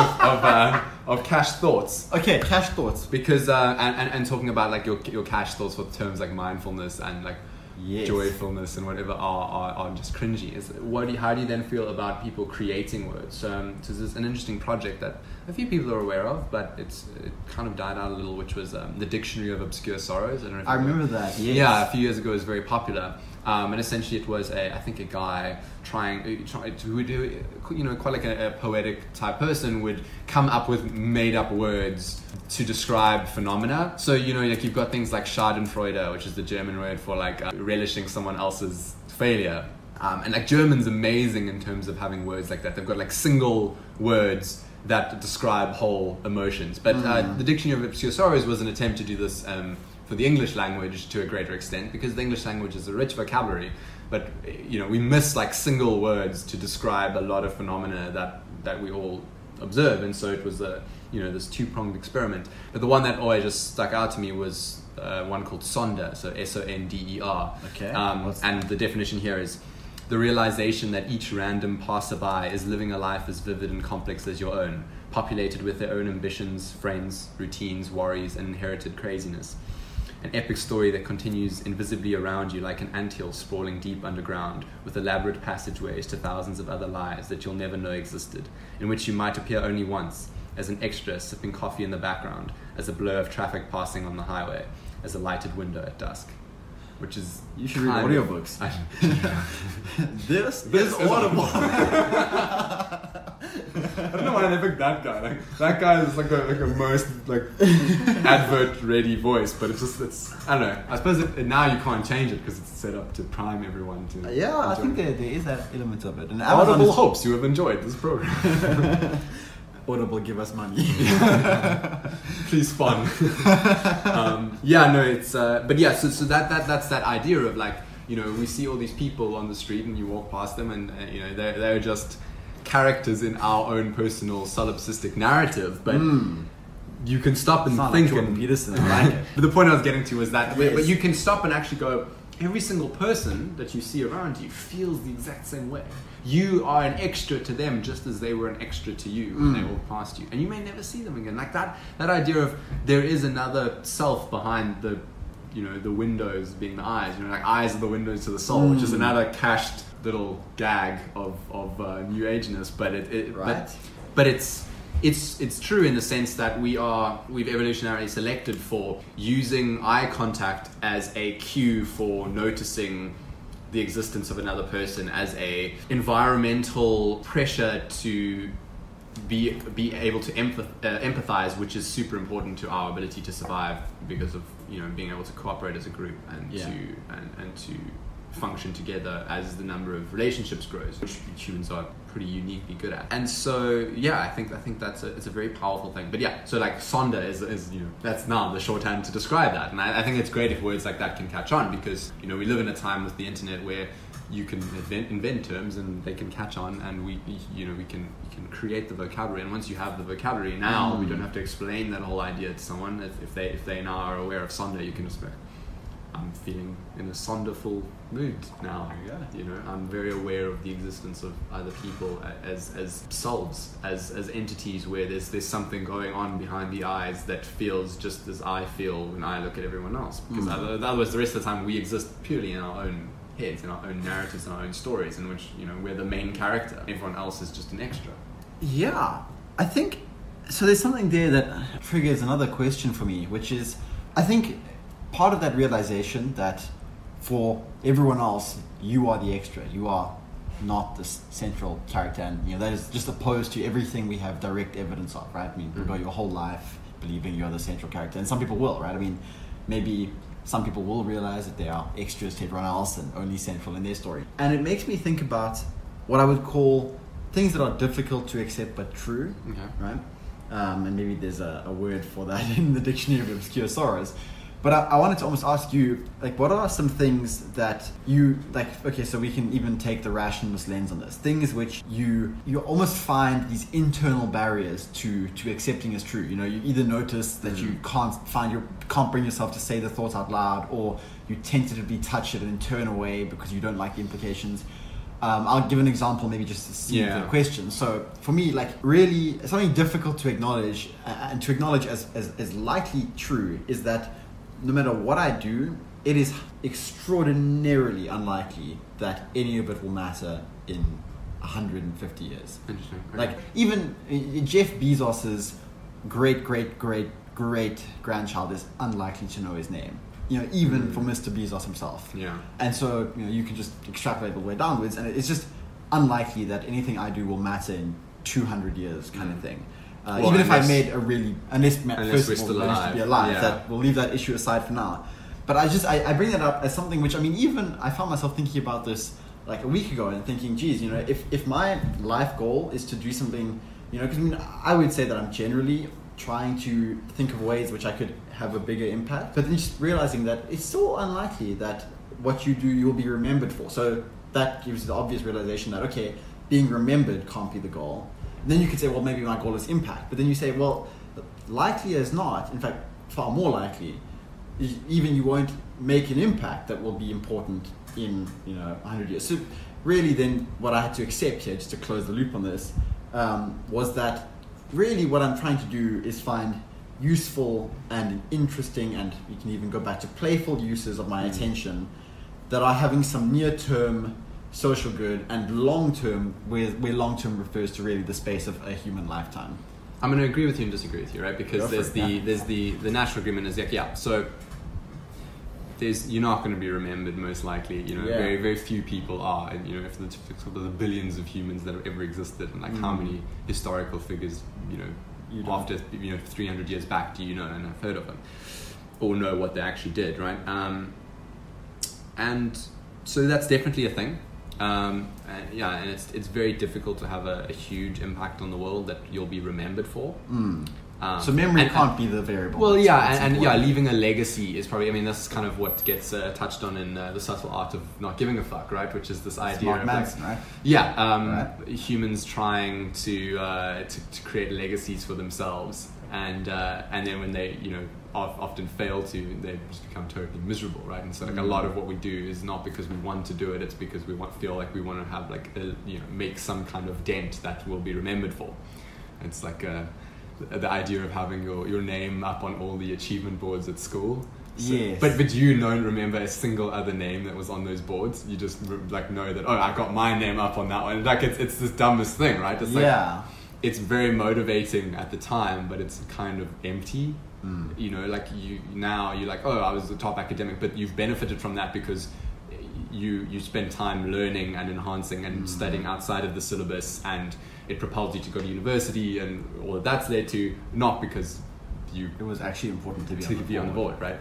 of cash thoughts. Okay, cash thoughts. Because and talking about like your cash thoughts with terms like mindfulness and like joyfulness and whatever are just cringy. How do you then feel about people creating words? So this is an interesting project that a few people are aware of, but it kind of died out a little, which was the Dictionary of Obscure Sorrows. I don't know if I remember that. Yes. Yeah, a few years ago it was very popular. And essentially it was a guy trying to do, you know, quite like a poetic type person would come up with made up words to describe phenomena. So, you know, like you've got things like Schadenfreude, which is the German word for like relishing someone else's failure. And like German's amazing in terms of having words like that. They've got like single words that describe whole emotions. But the Dictionary of Obscure Sorrows was an attempt to do this for the English language to a greater extent, because the English language is a rich vocabulary, but you know we miss like single words to describe a lot of phenomena that we all observe, and so it was this two-pronged experiment. But the one that always just stuck out to me was one called Sonder, so Sonder. Okay. And the definition here is the realization that each random passerby is living a life as vivid and complex as your own, populated with their own ambitions, friends, routines, worries, and inherited craziness. An epic story that continues invisibly around you like an anthill sprawling deep underground, with elaborate passageways to thousands of other lives that you'll never know existed, in which you might appear only once, as an extra sipping coffee in the background, as a blur of traffic passing on the highway, as a lighted window at dusk. Which is... You should read audiobooks. This is Audible. I don't know why they picked that guy. Like that guy is like a most like advert ready voice, but it's I don't know. I suppose now you can't change it because it's set up to prime everyone to. I think there is that element of it. And Audible hopes you have enjoyed this program. Audible, give us money. Please fund. It's so that's that idea of like, you know, we see all these people on the street and you walk past them and you know they're just characters in our own personal solipsistic narrative, but you can stop and think. Like Jordan Peterson, I like it. But the point I was getting to was that, but you can stop and actually go, every single person that you see around you feels the exact same way. You are an extra to them just as they were an extra to you when they walked past you. And you may never see them again. Like that idea of there is another self behind the, you know, the windows being the eyes. You know, like eyes are the windows to the soul, which is another cached little gag of New Ageness. But it's true in the sense that we've evolutionarily selected for using eye contact as a cue for noticing the existence of another person, as a environmental pressure to be able to empathize, which is super important to our ability to survive because of, you know, being able to cooperate as a group and to function together as the number of relationships grows, which humans are pretty uniquely good at. And so I think it's a very powerful thing. But so like Sonder is you know, that's now the shorthand to describe that. And I think it's great if words like that can catch on, because, you know, we live in a time with the internet where you can invent terms and they can catch on, and we can create the vocabulary. And once you have the vocabulary, now we don't have to explain that whole idea to someone. If they now are aware of Sonder, you can just go, I'm feeling in a sonderful mood now. You know, I'm very aware of the existence of other people as selves, as entities where there's something going on behind the eyes that feels just as I feel when I look at everyone else. Because otherwise, the rest of the time we exist purely in our own heads, in our own narratives, in our own stories, in which, you know, we're the main character. Everyone else is just an extra. Yeah, I think so. There's something there that triggers another question for me, which is, I think part of that realization that for everyone else, you are the extra. You are not the central character, and, you know, that is just opposed to everything we have direct evidence of, right? I mean, you've got your whole life believing you're the central character, and some people will, right? I mean, maybe Some people will realize that they are extras to everyone else and only central in their story. And it makes me think about what I would call things that are difficult to accept but true, right? And maybe there's a word for that in the Dictionary of Obscure Sorrows. But I wanted to almost ask you, like, what are some things that you, like, okay, so we can even take the rationalist lens on this. Things which you almost find these internal barriers to accepting as true. You know, you either notice that you can't bring yourself to say the thoughts out loud, or you tentatively touch it in an internal way because you don't like the implications. I'll give an example, maybe just to see the question. So for me, like, really something difficult to acknowledge and to acknowledge as likely true is that no matter what I do, it is extraordinarily unlikely that any of it will matter in 150 years. Interesting. Okay. Like, even Jeff Bezos's great grandchild is unlikely to know his name. You know, even for Mr. Bezos himself. Yeah. And so, you know, you can just extrapolate all the way downwards, and it's just unlikely that anything I do will matter in 200 years, kind of thing. Well, even if I made a really, unless we're still managed to be alive, yeah. that we'll leave that issue aside for now. But I bring that up as something which, I mean, even I found myself thinking about this like a week ago and thinking, geez, you know, if my life goal is to do something, you know, because I mean, I would say that I'm generally trying to think of ways which I could have a bigger impact, but then just realizing that it's so unlikely that what you do you'll be remembered for. So that gives the obvious realization that, okay, being remembered can't be the goal. And then you could say, well, maybe my goal is impact. But then you say, well, likely as not, in fact, far more likely, even you won't make an impact that will be important in, you know, 100 years. So really then what I had to accept here, just to close the loop on this, was that really what I'm trying to do is find useful and interesting, and you can even go back to playful uses of my attention that are having some near-term social good and long-term, where long-term refers to really the space of a human lifetime. I'm going to agree with you and disagree with you, right? Because there's the natural agreement is like, yeah, so you're not going to be remembered most likely, you know, very, very few people are, and, you know, if the billions of humans that have ever existed, and like how many historical figures, you know, after, you know, 300 years back do you know and have heard of them, or know what they actually did, right? And so that's definitely a thing. And it's very difficult to have a huge impact on the world that you'll be remembered for. So memory can't be the variable. Well, and leaving a legacy is probably, I mean, that's kind of what gets touched on in The Subtle Art of Not Giving a Fuck, right? Which is this idea Mark of Manson, right? Humans trying to create legacies for themselves, and then when they, you know, often fail to, they just become totally miserable, right? And so like a lot of what we do is not because we want to do it, it's because we feel like we want to have like make some kind of dent that will be remembered for. It's like the idea of having your name up on all the achievement boards at school. So, yes. But you don't remember a single other name that was on those boards. You just like know that, oh, I got my name up on that one. Like it's the dumbest thing, right? It's like, it's very motivating at the time, but it's kind of empty. You know, like you're like, oh, I was the top academic, but you've benefited from that because you spend time learning and enhancing and studying outside of the syllabus, and it propelled you to go to university, and all of that's led to, not because it was actually important to be on the board, right?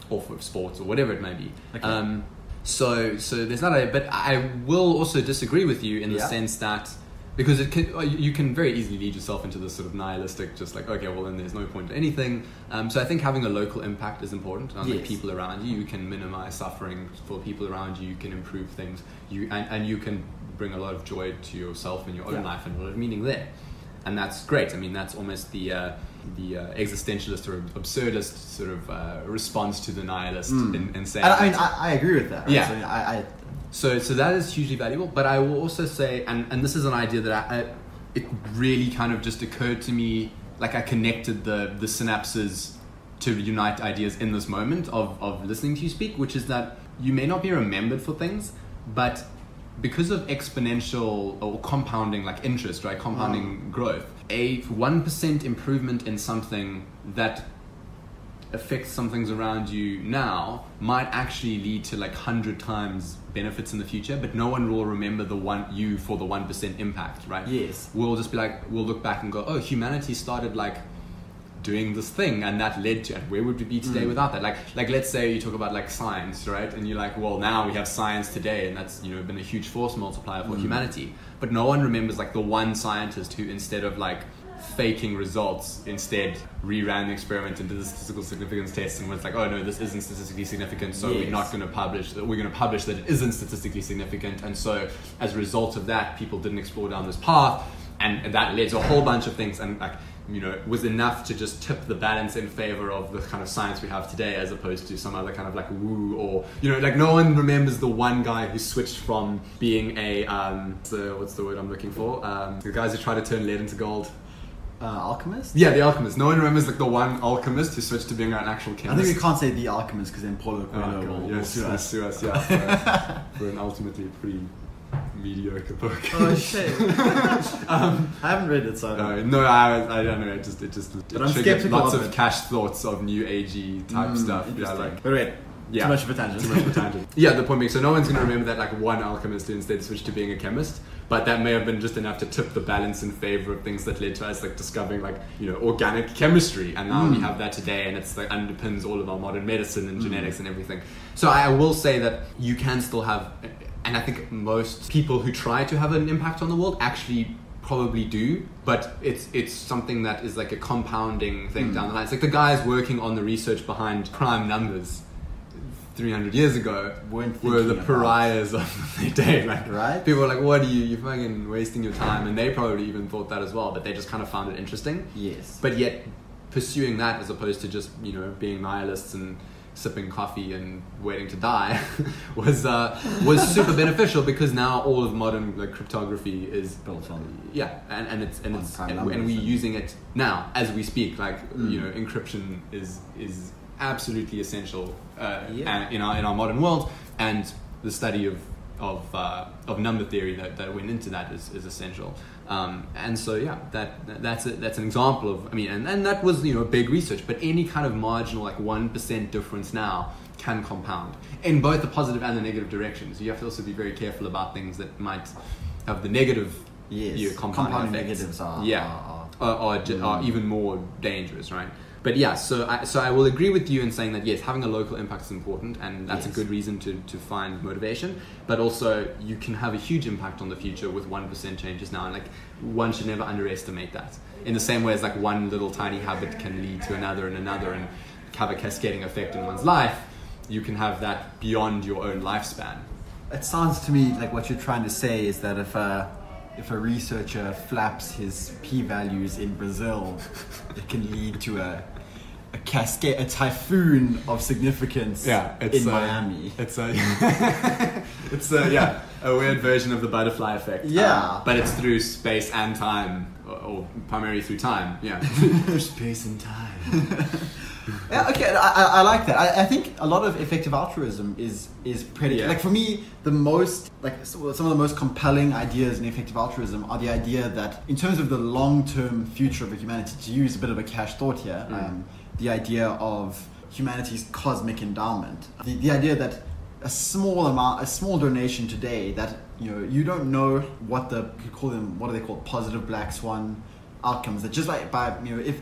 Or for sports or whatever it may be. Okay. So there's that, but I will also disagree with you in the sense that, because you can very easily lead yourself into this sort of nihilistic, just like, okay, well then there's no point to anything. So I think having a local impact is important on the people around you. You can minimize suffering for people around you. You can improve things. And you can bring a lot of joy to yourself in your own life and a lot of meaning there. And that's great. I mean, that's almost the existentialist or absurdist sort of response to the nihilist in saying. And I mean, I agree with that. Right? Yeah. So that is hugely valuable. But I will also say, and this is an idea that it really kind of just occurred to me, like I connected the synapses to unite ideas in this moment of listening to you speak, which is that you may not be remembered for things, but because of exponential or compounding, like interest, right? Compounding growth, a 1% improvement in something that affects some things around you now might actually lead to like 100 times benefits in the future, but no one will remember you for the 1% impact, right? Yes. We'll just be like, we'll look back and go, oh, humanity started like doing this thing, and that led to, and where would we be today without that? Like let's say you talk about like science, right? And you're like, well, now we have science today, and that's, you know, been a huge force multiplier for humanity. But no one remembers like the one scientist who, instead of like faking results, instead reran the experiment and did the statistical significance test and was like, oh no, this isn't statistically significant, so we're not going to publish, we're going to publish that it isn't statistically significant. And so as a result of that, people didn't explore down this path, and that led to a whole bunch of things, and like, you know, was enough to just tip the balance in favor of the kind of science we have today, as opposed to some other kind of like woo, or, you know, like no one remembers the one guy who switched from being a what's the word I'm looking for, the guys who try to turn lead into gold. Alchemist? Yeah, the alchemist. No one remembers like the one alchemist who switched to being an actual chemist. I think we can't say the alchemist because then Paulo Coelho will sue us. Yeah, for an ultimately pretty mediocre book. Oh shit! I haven't read it, so I don't know. It just but I'm skeptical. Lots of cash thoughts of new agey type stuff. Yeah, like. But wait. Yeah. Too much of a tangent. Yeah, the point being, so no one's going to remember that like one alchemist who instead switched to being a chemist, but that may have been just enough to tip the balance in favor of things that led to us like discovering like, you know, organic chemistry, and now we have that today, and it's like underpins all of our modern medicine and genetics and everything. So I will say that you can still have, and I think most people who try to have an impact on the world actually probably do, but it's something that is like a compounding thing down the line. It's like the guys working on the research behind prime numbers 300 years ago were the pariahs of their day. Like, right? People were like, what are you're fucking wasting your time, and they probably even thought that as well, but they just kind of found it interesting. Yes. But yet pursuing that as opposed to just, you know, being nihilists and sipping coffee and waiting to die was super beneficial, because now all of modern like cryptography is built on and we're using it now as we speak. Like, you know, encryption is absolutely essential in our modern world, and the study of number theory that went into that is essential. And so yeah, that's an example of, I mean, and that was, you know, big research, but any kind of marginal like 1% difference now can compound in both the positive and the negative directions. You have to also be very careful about things that might have the negative compounding negatives are even more dangerous, right? But yeah, so I will agree with you in saying that yes, having a local impact is important, and that's a good reason to find motivation. But also, you can have a huge impact on the future with 1% changes now, and like one should never underestimate that. In the same way as like one little tiny habit can lead to another and another, and have a cascading effect in one's life, you can have that beyond your own lifespan. It sounds to me like what you're trying to say is that if a researcher flaps his p-values in Brazil, it can lead to a cascade, a typhoon of significance in Miami. It's a weird version of the butterfly effect. Yeah. But it's through space and time, or primarily through time. Yeah. Space and time. Yeah, okay, I like that. I think a lot of effective altruism is predicated. Like for me, the most, like some of the most compelling ideas in effective altruism are the idea that in terms of the long-term future of humanity, to use a bit of a cash thought here, the idea of humanity's cosmic endowment, the idea that a small donation today that, you know, you don't know what are they called, positive black swan outcomes, that just like by, you know,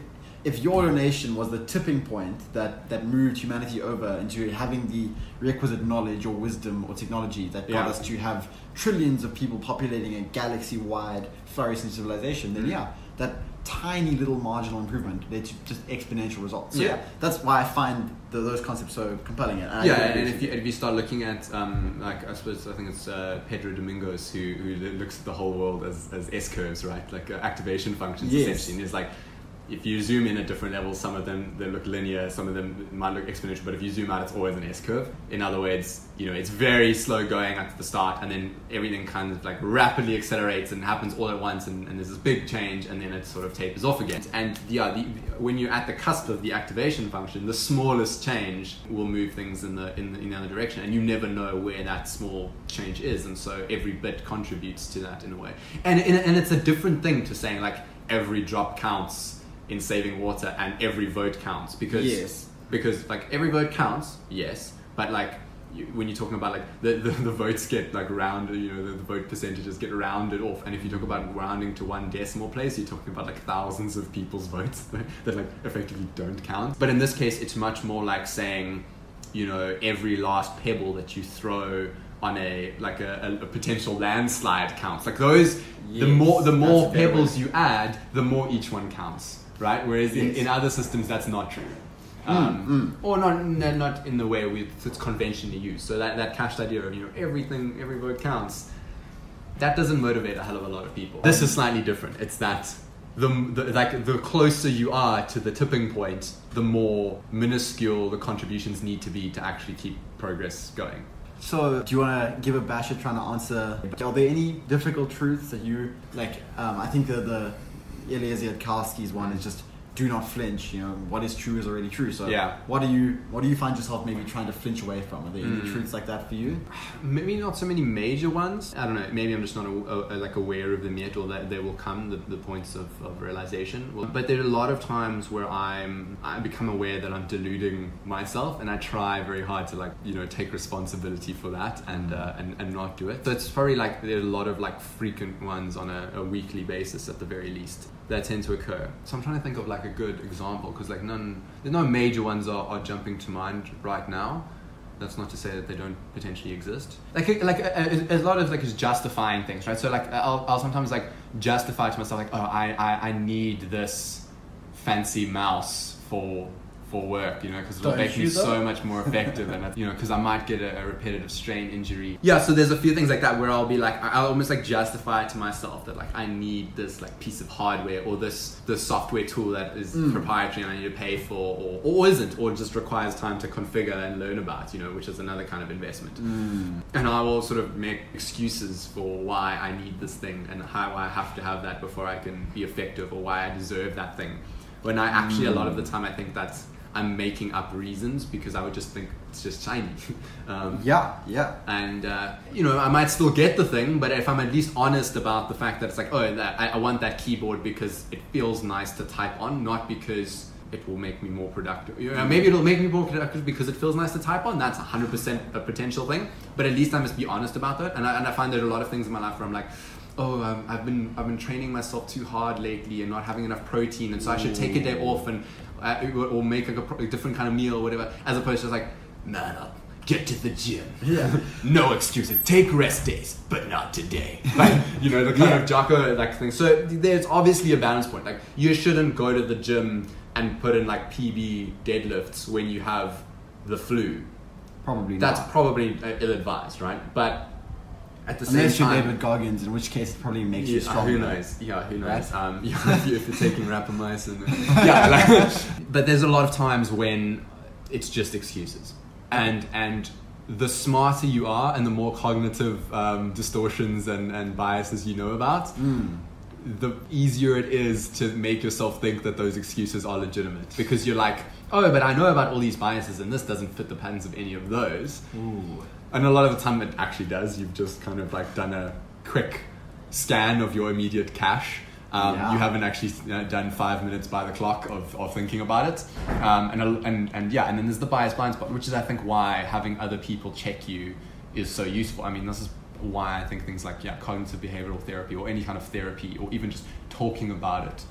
if your donation was the tipping point that moved humanity over into having the requisite knowledge or wisdom or technology that got us to have trillions of people populating a galaxy-wide flourishing civilization, then that tiny little marginal improvement led to just exponential results. So that's why I find those concepts so compelling. And if you start looking at like I think it's Pedro Domingos who looks at the whole world as S-curves, right? Like activation functions essentially, and it's like, if you zoom in at different levels, some of them they look linear, some of them might look exponential, but if you zoom out, it's always an S-curve. In other words, you know, it's very slow going at the start, and then everything kind of like rapidly accelerates and happens all at once, and there's this big change, and then it sort of tapers off again. And when you're at the cusp of the activation function, the smallest change will move things in the other direction, and you never know where that small change is, and so every bit contributes to that in a way. And it's a different thing to saying like every drop counts in saving water and every vote counts, because like every vote counts, yes, but like when you're talking about like the votes get like rounded, you know, the vote percentages get rounded off, and if you talk about rounding to one decimal place, you're talking about like thousands of people's votes that like effectively don't count. But in this case, it's much more like saying, you know, every last pebble that you throw on a potential landslide counts. Like those, the more pebbles you add, the more each one counts, right? Whereas in other systems, that's not true. Or not in the way it's conventionally used. So that cached idea of, you know, every vote counts, that doesn't motivate a hell of a lot of people. This is slightly different. It's that the closer you are to the tipping point, the more minuscule the contributions need to be to actually keep progress going. So, do you want to give a bash at trying to answer? Are there any difficult truths that you like? I think the Eliezer Yudkowsky's one is just do not flinch. You know, what is true is already true. So, what do you find yourself maybe trying to flinch away from? Are there any truths like that for you? Maybe not so many major ones. I don't know. Maybe I'm just not like aware of them yet, or that they will come, the points of realization. But there are a lot of times where I become aware that I'm deluding myself, and I try very hard to like, you know, take responsibility for that and not do it. So it's probably like there's a lot of like frequent ones on a weekly basis at the very least that tend to occur. So I'm trying to think of like a good example, because like there's no major ones are jumping to mind right now. That's not to say that they don't potentially exist. Like a lot of like is justifying things, right? So like I'll sometimes like justify to myself like, oh, I need this fancy mouse for work, you know, because it'll make me so much more effective, and you know, because I might get a repetitive strain injury. Yeah, so there's a few things like that where I'll be like, I'll almost like justify it to myself that like I need this like piece of hardware or this software tool that is proprietary and I need to pay for, or isn't, or just requires time to configure and learn about, you know, which is another kind of investment. And I will sort of make excuses for why I need this thing and how I have to have that before I can be effective, or why I deserve that thing. When I actually, a lot of the time, I think that's I'm making up reasons, because I would just think it's just shiny. And, you know, I might still get the thing, but if I'm at least honest about the fact that it's like, oh, that I want that keyboard because it feels nice to type on, not because it will make me more productive. You know, maybe it'll make me more productive because it feels nice to type on. That's 100% a potential thing. But at least I must be honest about that. And I find there are a lot of things in my life where I'm like, oh, I've been training myself too hard lately and not having enough protein, and so I should take a day off and or make a different kind of meal or whatever, as opposed to just like, man up, get to the gym. No excuses. Take rest days, but not today. Like, you know, the kind of Jocko like thing. So there's obviously a balance point. Like, you shouldn't go to the gym and put in like PB deadlifts when you have the flu. Probably not. That's probably ill-advised, right? But at the unless same time, you're David Goggins, in which case it probably makes you stronger. Who knows? Yeah, who knows? Right? If you're taking rapamycin. But there's a lot of times when it's just excuses. And the smarter you are and the more cognitive distortions and biases you know about, the easier it is to make yourself think that those excuses are legitimate. Because you're like, oh, but I know about all these biases and this doesn't fit the patterns of any of those. Ooh. And a lot of the time it actually does. You've just kind of like done a quick scan of your immediate cache. You haven't actually done 5 minutes by the clock of thinking about it. And then there's the bias blind spot, which is I think why having other people check you is so useful. I mean, this is why I think things like cognitive behavioral therapy or any kind of therapy, or even just talking about it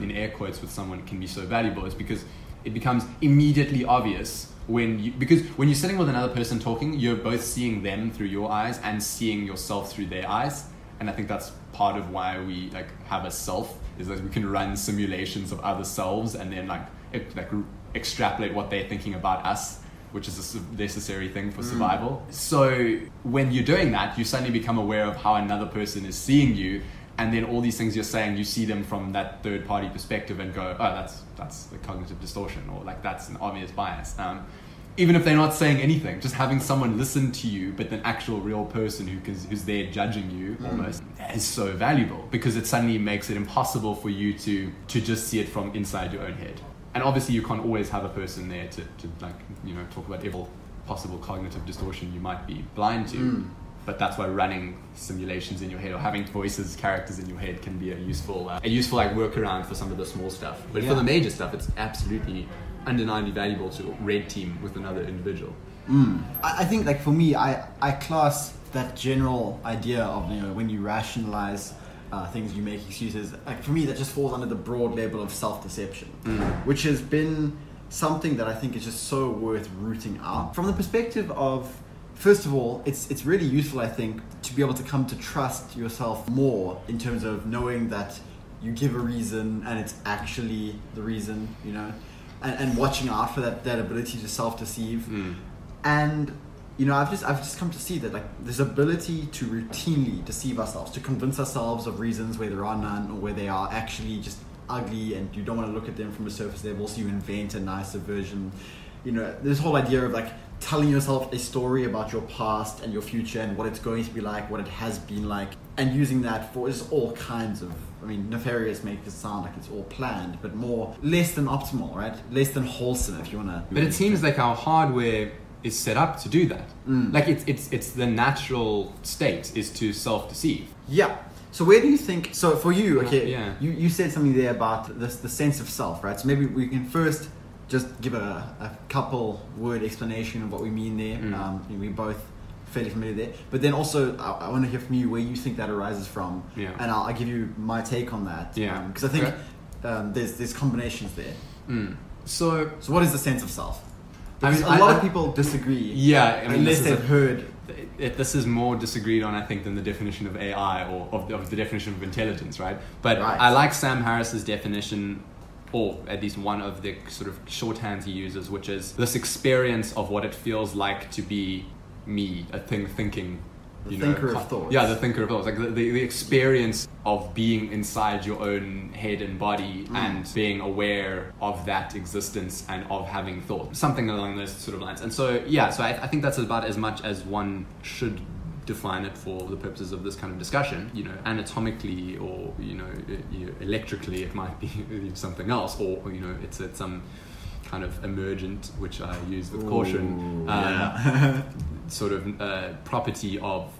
in air quotes with someone can be so valuable, is because it becomes immediately obvious because when you're sitting with another person talking, you're both seeing them through your eyes and seeing yourself through their eyes. And I think that's part of why we like have a self, is that we can run simulations of other selves and then extrapolate what they're thinking about us, which is a necessary thing for survival. So when you're doing that, you suddenly become aware of how another person is seeing you, and then all these things you're saying, you see them from that third party perspective and go, oh, that's the cognitive distortion, or like that's an obvious bias. Even if they're not saying anything, just having someone listen to you, but an actual real person who's there judging you almost, is so valuable, because it suddenly makes it impossible for you to just see it from inside your own head. And obviously you can't always have a person there to like, you know, talk about every possible cognitive distortion you might be blind to. But that's why running simulations in your head or having characters in your head can be a useful like workaround for some of the small stuff. But for the major stuff, it's absolutely undeniably valuable to red team with another individual. I think like for me, I class that general idea of, you know, when you rationalize things, you make excuses. Like for me, that just falls under the broad label of self-deception, which has been something that I think is just so worth rooting out. From the perspective of, first of all, it's really useful, I think, to be able to come to trust yourself more in terms of knowing that you give a reason and it's actually the reason, you know, and watching out for that ability to self-deceive. And you know, I've just come to see that like this ability to routinely deceive ourselves, to convince ourselves of reasons where there are none or where they are actually just ugly and you don't want to look at them from a surface level, so you invent a nicer version. You know, this whole idea of like telling yourself a story about your past and your future and what it's going to be like, what it has been like, and using that for just all kinds of, I mean, nefarious makes it sound like it's all planned, but less than optimal, right? Less than wholesome, if you want to. But it seems like our hardware is set up to do that. Like it's the natural state is to self-deceive. Yeah. So where do you think? So for you, okay, Yeah. you said something there about the sense of self, right? So maybe we can first just give a couple word explanation of what we mean there. We both fairly familiar there, but then also I want to hear from you where you think that arises from, and I'll give you my take on that. Because I think there's combinations there. So what is the sense of self? I mean, a lot of people disagree. Yeah, I mean, unless they've heard. This is more disagreed on, I think, than the definition of AI or of the definition of intelligence, right? But I like Sam Harris's definition, or at least one of the sort of shorthands he uses, which is this experience of what it feels like to be me, a thing thinking. The thinker of thoughts. Yeah, the thinker of thoughts. Like the experience of being inside your own head and body and being aware of that existence and of having thought. Something along those sort of lines. And so, I think that's about as much as one should define it for the purposes of this kind of discussion. You know, anatomically or, electrically it might be something else, or, it's some kind of emergent, which I use with caution, sort of property of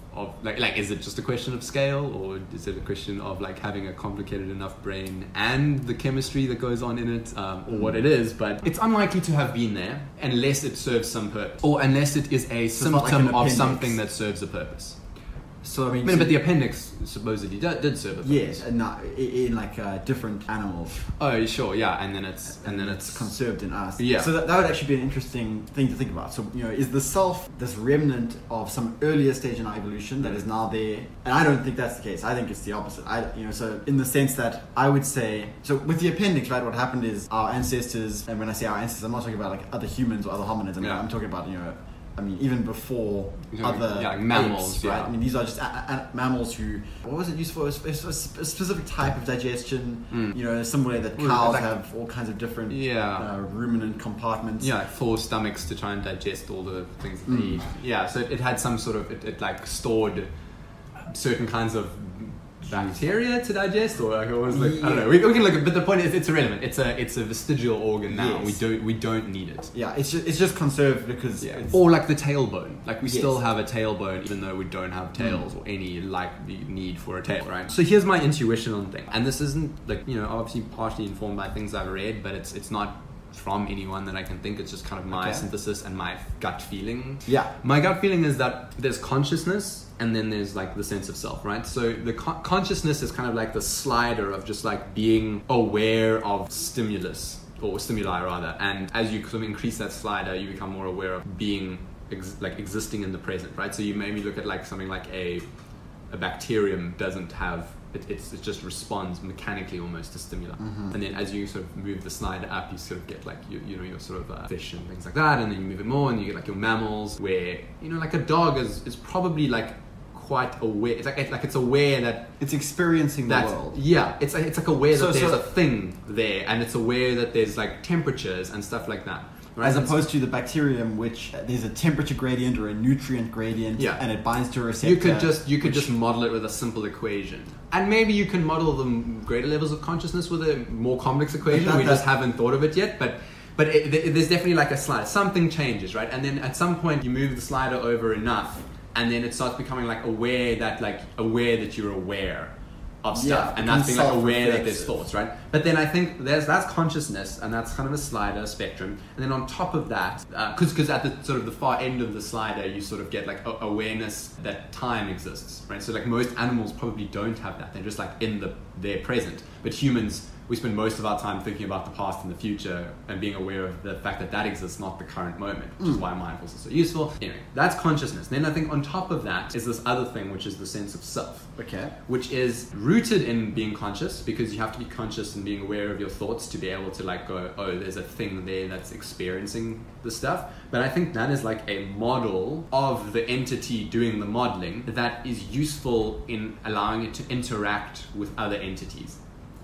like is it just a question of scale, or is it a question of like having a complicated enough brain and the chemistry that goes on in it, or what it is? But it's unlikely to have been there unless it serves some purpose, or unless it is a symptom of something that serves a purpose. So I mean, but the appendix supposedly did serve a purpose. Yes, and in like different animals. Oh, sure, yeah, and then it's conserved in us. Yeah. So that would actually be an interesting thing to think about. So is the self this remnant of some earlier stage in our evolution that is now there? And I don't think that's the case. I think it's the opposite. So in the sense that I would say, so with the appendix, right? What happened is our ancestors, and when I say our ancestors, I'm not talking about like other humans or other hominids. I'm talking about even before other like mammals, apes, right? I mean, these are just mammals who, what was it used for? It's a specific type of digestion, somewhere that cows have all kinds of different ruminant compartments. Yeah, like 4 stomachs to try and digest all the things that they eat. Yeah, so it had some sort of, it like stored certain kinds of bacteria to digest, or like it was like I don't know. We can look at, but the point is it's irrelevant. It's a vestigial organ now. Yes. We don't need it. Yeah, it's just conserved because or like the tailbone. Like we still have a tailbone even though we don't have tails or any need for a tail, right? So here's my intuition on things, and this isn't like obviously partially informed by things I've read, but it's not from anyone that I can think. It's just kind of my synthesis and my gut feeling. Yeah, my gut feeling is that there's consciousness. And then there's like the sense of self, right? So the consciousness is kind of like the slider of just like being aware of stimulus or stimuli rather. And as you sort of increase that slider, you become more aware of being existing in the present, right? So you maybe look at like something like a bacterium doesn't have it just responds mechanically almost to stimuli. And then as you sort of move the slider up, you sort of get like your sort of fish and things like that, and then you move it more and you get like your mammals, where like a dog is probably like quite aware. It's like it's aware that it's experiencing the world. Yeah, it's like aware that there's a thing there, and it's aware that there's like temperatures and stuff like that. Right? As opposed to the bacterium, which there's a temperature gradient or a nutrient gradient, and it binds to a receptor. You could just model it with a simple equation, and maybe you can model the greater levels of consciousness with a more complex equation. We just haven't thought of it yet, but there's definitely like a slider. Something changes, right? And then at some point you move the slider over enough, and then it starts becoming like aware that you're aware of stuff, and that's being like aware that there's thoughts, right? But then I think that's consciousness, and that's kind of a slider spectrum. And then on top of that, because at the sort of the far end of the slider, you sort of get like awareness that time exists, right? So like most animals probably don't have that; they're just like their present. But humans, we spend most of our time thinking about the past and the future and being aware of the fact that that exists, not the current moment, which is why mindfulness is so useful. Anyway, that's consciousness. Then I think on top of that is this other thing, which is the sense of self. Okay. Which is rooted in being conscious, because you have to be conscious and being aware of your thoughts to be able to like go, oh, there's a thing there that's experiencing the stuff. But I think that is like a model of the entity doing the modeling that is useful in allowing it to interact with other entities.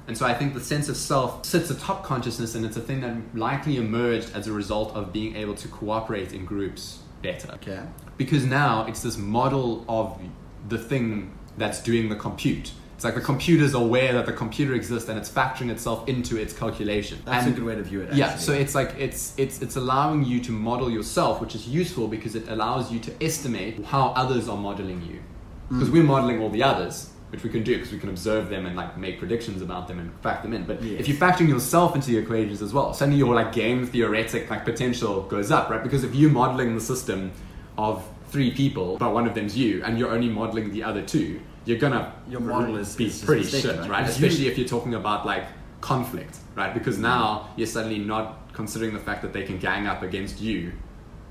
And so I think the sense of self sits atop consciousness, and it's a thing that likely emerged as a result of being able to cooperate in groups better. Okay. Because now it's this model of the thing that's doing the compute. It's like the computer's aware that the computer exists and it's factoring itself into its calculation. That's a good way to view it, actually. Yeah, so it's like it's allowing you to model yourself, which is useful because it allows you to estimate how others are modeling you. Because we're modeling all the others, which we can do because we can observe them and like make predictions about them and factor them in. But if you're factoring yourself into the equations as well, suddenly your like game theoretic like potential goes up, right? Because if you're modeling the system of 3 people, but one of them's you, and you're only modeling the other 2, you're gonna your model is pretty shit, right? Especially if you're talking about like conflict, right? Because now you're suddenly not considering the fact that they can gang up against you.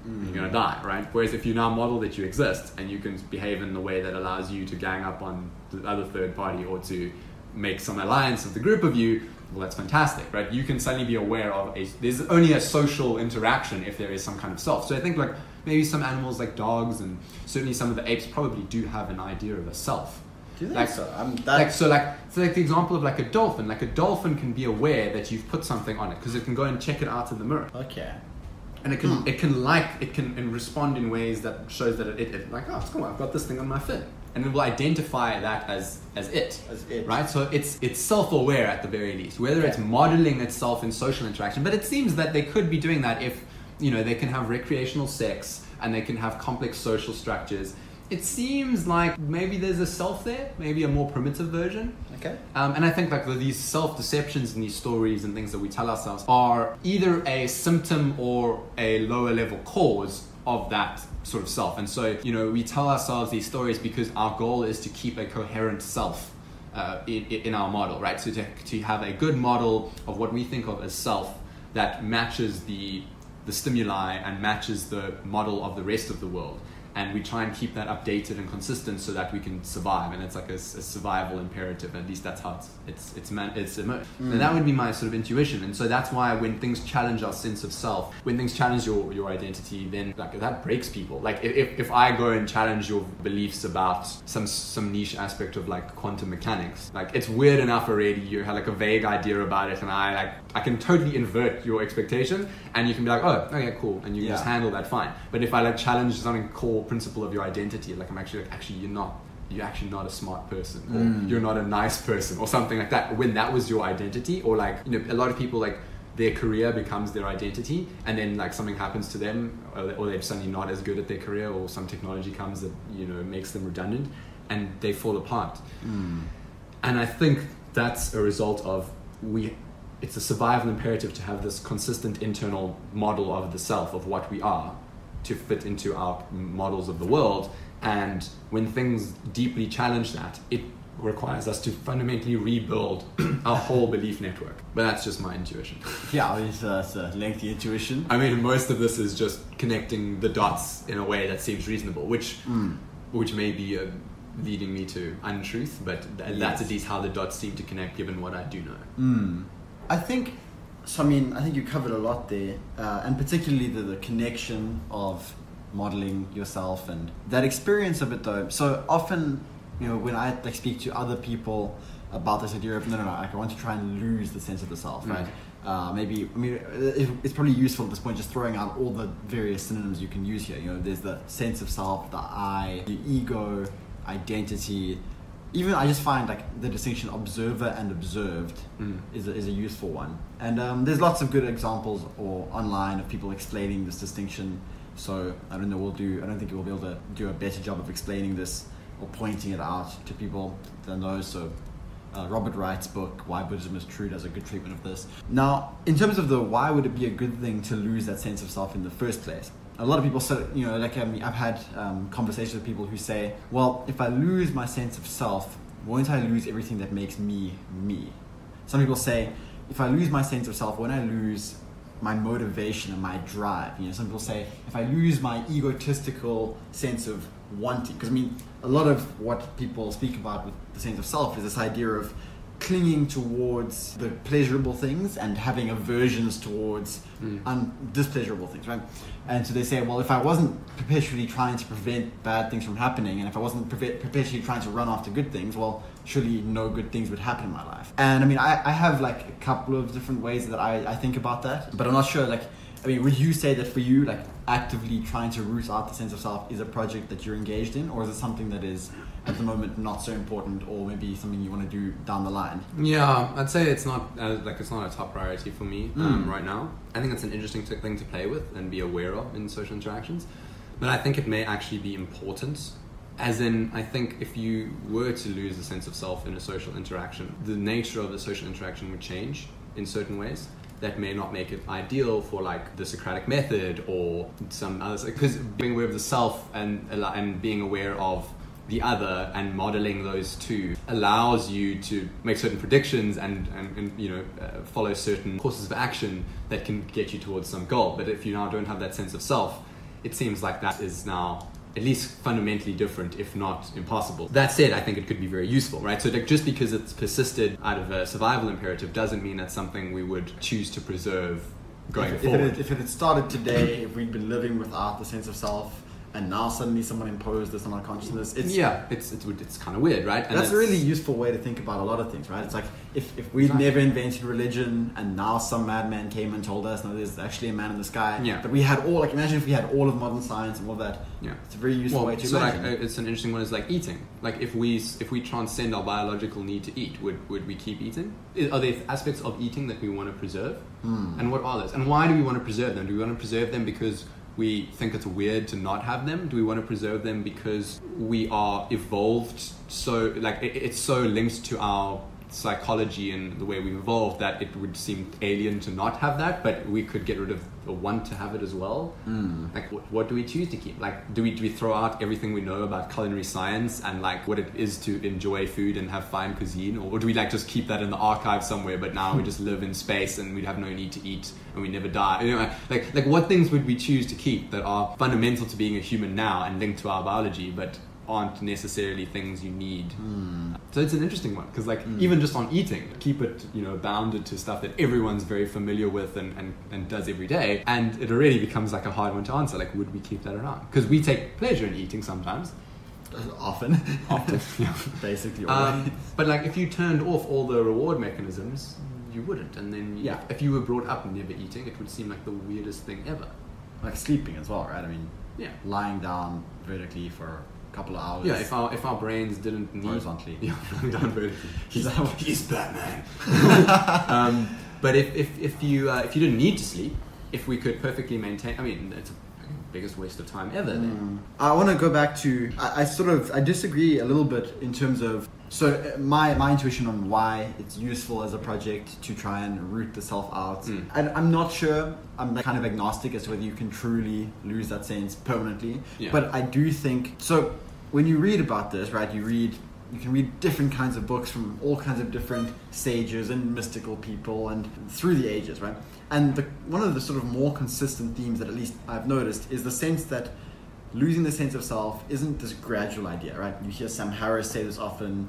You're gonna die, right? Whereas if you now model that you exist and you can behave in the way that allows you to gang up on the other third party or to make some alliance of the group of you, well, that's fantastic, right? You can suddenly be aware of there's only a social interaction if there is some kind of self. So I think like maybe some animals like dogs and certainly some of the apes probably do have an idea of a self. Do you think like, so? Like the example of like a dolphin. Like a dolphin can be aware that you've put something on it because it can go and check it out in the mirror. Okay. And it can respond in ways that shows that it like, oh, it's cool, I've got this thing on my fin. And it will identify that as it. Right? So it's self-aware at the very least, whether it's modeling itself in social interaction. But it seems that they could be doing that if, you know, they can have recreational sex and they can have complex social structures. It seems like maybe there's a self there, maybe a more primitive version. Okay. And I think like these self-deceptions and these stories and things that we tell ourselves are either a symptom or a lower level cause of that sort of self. And so, you know, we tell ourselves these stories because our goal is to keep a coherent self in our model, right? So to have a good model of what we think of as self that matches the stimuli and matches the model of the rest of the world. And we try and keep that updated and consistent so that we can survive, and it's like a survival imperative. At least that's how it's emerged. And that would be my sort of intuition. And so that's why when things challenge our sense of self, when things challenge your identity, then like that breaks people. Like if I go and challenge your beliefs about some niche aspect of like quantum mechanics, like it's weird enough already. You have like a vague idea about it, and I can totally invert your expectation, and you can be like, oh, okay, cool, and you just handle that fine. But if I like challenge something core principle of your identity, like I'm actually you're actually not a smart person, or you're not a nice person, or something like that, when that was your identity. Or like, you know, a lot of people, like their career becomes their identity, and then like something happens to them, or they're suddenly not as good at their career, or some technology comes that, you know, makes them redundant, and they fall apart. And I think that's a result of it's a survival imperative to have this consistent internal model of the self, of what we are, to fit into our models of the world. And when things deeply challenge that, it requires us to fundamentally rebuild our whole belief network. But that's just my intuition. Yeah, it's a lengthy intuition. I mean, most of this is just connecting the dots in a way that seems reasonable, which may be leading me to untruth, but that's at least how the dots seem to connect given what I do know. I think you covered a lot there, and particularly the connection of modeling yourself and that experience of it though. So often, you know, when I like speak to other people about this idea of no, like I want to try and lose the sense of the self, right? It's probably useful at this point just throwing out all the various synonyms you can use here. You know, there's the sense of self, the I, the ego, identity. Even I just find like the distinction observer and observed is a useful one. And there's lots of good examples or online of people explaining this distinction. So I don't think we'll be able to do a better job of explaining this or pointing it out to people than those. So Robert Wright's book, Why Buddhism is True, does a good treatment of this. Now, in terms of the why would it be a good thing to lose that sense of self in the first place? A lot of people say, I've had conversations with people who say, well, if I lose my sense of self, won't I lose everything that makes me me? Some people say, if I lose my sense of self, won't I lose my motivation and my drive? Some people say, if I lose my egotistical sense of wanting, because a lot of what people speak about with the sense of self is this idea of clinging towards the pleasurable things and having aversions towards displeasurable things, right? And so they say, well, if I wasn't perpetually trying to prevent bad things from happening, and if I wasn't perpetually trying to run after good things, well, surely no good things would happen in my life. And I have like a couple of different ways that I think about that, but I'm not sure, would you say that for you, actively trying to root out the sense of self is a project that you're engaged in, or is it something that is at the moment not so important, or maybe something you want to do down the line? Yeah, I'd say it's not it's not a top priority for me right now. I think it's an interesting thing to play with and be aware of in social interactions, but I think it may actually be important. As in, I think if you were to lose the sense of self in a social interaction, the nature of the social interaction would change in certain ways that may not make it ideal for the Socratic method or some others. Because being aware of the self and being aware of the other and modeling those two allows you to make certain predictions and follow certain courses of action that can get you towards some goal. But if you now don't have that sense of self, it seems like that is now at least fundamentally different, if not impossible. That said, I think it could be very useful, right? So just because it's persisted out of a survival imperative doesn't mean that's something we would choose to preserve going forward. If it had started today, if we'd been living without the sense of self, and now suddenly someone imposed this on our consciousness, it's kind of weird, right? And that's a really useful way to think about a lot of things, right? It's like if we'd never invented religion and now some madman came and told us, no, there's actually a man in the sky. Yeah. But we had imagine if we had all of modern science and all that. Yeah. It's a very useful way to imagine. It's an interesting one is eating. If we transcend our biological need to eat, would we keep eating? Are there aspects of eating that we want to preserve? And what are those? And why do we want to preserve them? Do we want to preserve them because we think it's weird to not have them? Do we want to preserve them because we are evolved so it's so linked to our psychology and the way we evolved that it would seem alien to not have that, but we could get rid of the want to have it as well? What do we choose to keep? Do we throw out everything we know about culinary science and what it is to enjoy food and have fine cuisine, or do we just keep that in the archive somewhere, but now we just live in space and we'd have no need to eat and we never die? What things would we choose to keep that are fundamental to being a human now and linked to our biology, but aren't necessarily things you need? So it's an interesting one, because even just on eating, keep it bounded to stuff that everyone's very familiar with and does every day, and it already becomes a hard one to answer. Would we keep that around? Because we take pleasure in eating sometimes. Often Yeah. Basically but if you turned off all the reward mechanisms, you wouldn't. And then if you were brought up never eating, it would seem like the weirdest thing ever. Sleeping as well, right? Lying down vertically for couple of hours. Yeah, if our brains didn't need horizontally. Yeah, down vertically. He's Batman. But if you didn't need to sleep, if we could perfectly maintain, it's the biggest waste of time ever. Then I want to go back to I disagree a little bit in terms of my intuition on why it's useful as a project to try and root the self out. And I'm not sure. I'm kind of agnostic as to whether you can truly lose that sense permanently. Yeah. But I do think so. When you read about this, right? You can read different kinds of books from all kinds of different sages and mystical people and through the ages, right? And one of the sort of more consistent themes that at least I've noticed is the sense that losing the sense of self isn't this gradual idea, right? You hear Sam Harris say this often.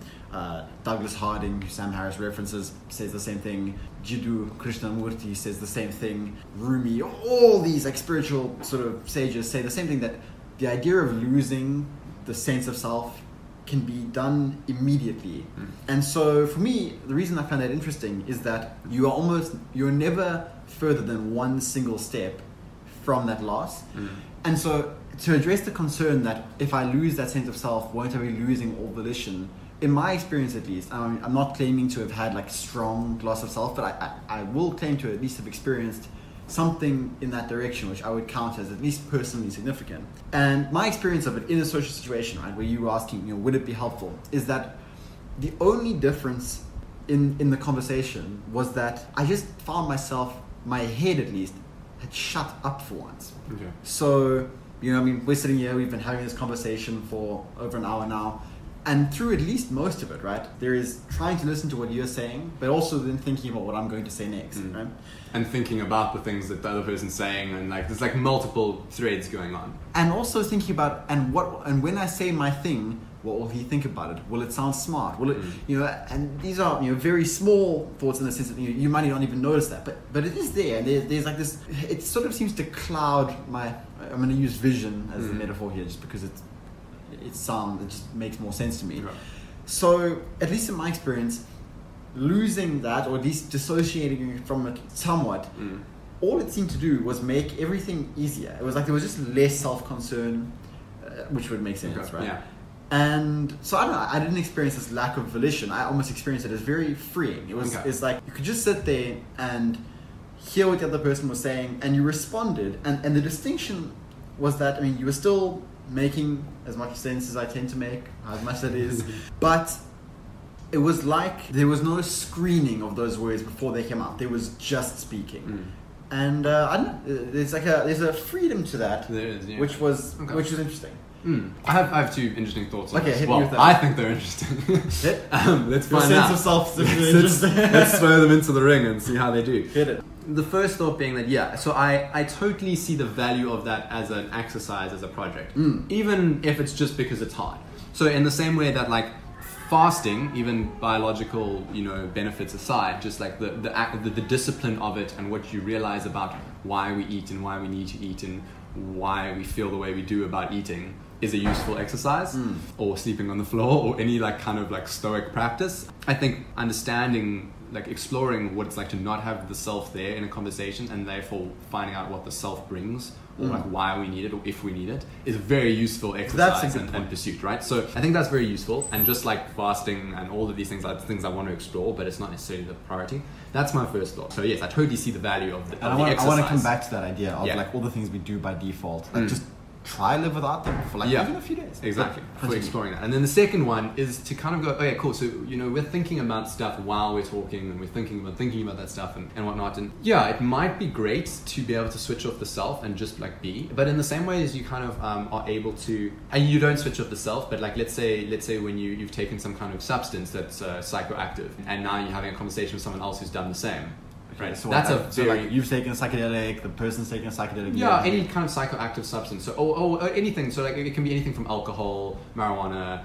Douglas Harding, who Sam Harris references, says the same thing. Jiddu Krishnamurti says the same thing. Rumi, all these spiritual sort of sages say the same thing, that the idea of losing the sense of self can be done immediately. And so for me, the reason I find that interesting is that you're never further than one single step from that loss. And so to address the concern that if I lose that sense of self, won't I be losing all volition? In my experience, at least, I'm not claiming to have had strong loss of self, but I will claim to at least have experienced something in that direction, which I would count as at least personally significant. And my experience of it in a social situation, right, where you were asking, would it be helpful, is that the only difference in the conversation was that I just found myself, my head at least, had shut up for once. Okay. So, you know, I mean, we're sitting here, we've been having this conversation for over an hour now, and through at least most of it, right, there is trying to listen to what you're saying, but also then thinking about what I'm going to say next, right? And thinking about the things that the other person's saying, and like there's like multiple threads going on. And also thinking about, and when I say my thing, what will he think about it? Will it sound smart? Will it, you know, and these are, you know, very small thoughts in the sense that you might not even notice that, but it is there, and there's like this, it sort of seems to cloud my, I'm going to use vision as the metaphor here just because it just makes more sense to me. Right. So, at least in my experience, losing that, or at least dissociating from it somewhat, all it seemed to do was make everything easier. It was like there was just less self-concern, which would make sense, right? Yeah. And so I don't know, I didn't experience this lack of volition. I almost experienced it as very freeing. It was, it's like you could just sit there and hear what the other person was saying, and you responded. And the distinction was that, I mean, you were still making as much sense as I tend to make, as much that is, but it was like there was no screening of those words before they came out. There was just speaking. And I don't know, there's a freedom to that, There is, yeah. which was interesting. I have two interesting thoughts on Okay, this. hit me Well, with that. I think they're interesting. Your Let's find sense out. of self-deception interesting. Let's throw them into the ring and see how they do. Hit it. The first thought being that, so I totally see the value of that as an exercise, as a project, even if it's just because it's hard. So in the same way that like fasting, even biological, you know, benefits aside, just like the discipline of it and what you realize about why we eat and why we need to eat and why we feel the way we do about eating is a useful exercise, or sleeping on the floor, or any like kind of like stoic practice. I think understanding, like exploring what it's like to not have the self there in a conversation, and therefore finding out what the self brings, or like why we need it, or if we need it, is a very useful exercise and pursuit, right? So I think that's very useful, and just like fasting and all of these things are things I want to explore, but it's not necessarily the priority. That's my first thought. So yes, I totally see the value of the exercise. I want to come back to that idea of like all the things we do by default, like just try live without them for like even a few days. Exactly. For exploring that. And then the second one is to kind of go, okay, cool. So, you know, we're thinking about stuff while we're talking, and we're thinking about that stuff and whatnot. And yeah, it might be great to be able to switch off the self and just like be, but in the same way as you kind of are able to, and you don't switch off the self, but like let's say when you've taken some kind of substance that's psychoactive, and now you're having a conversation with someone else who's done the same. Right, So that's like you've taken a psychedelic, the person's taking a psychedelic. Yeah, any kind of psychoactive substance. So, or anything. So, like it can be anything from alcohol, marijuana,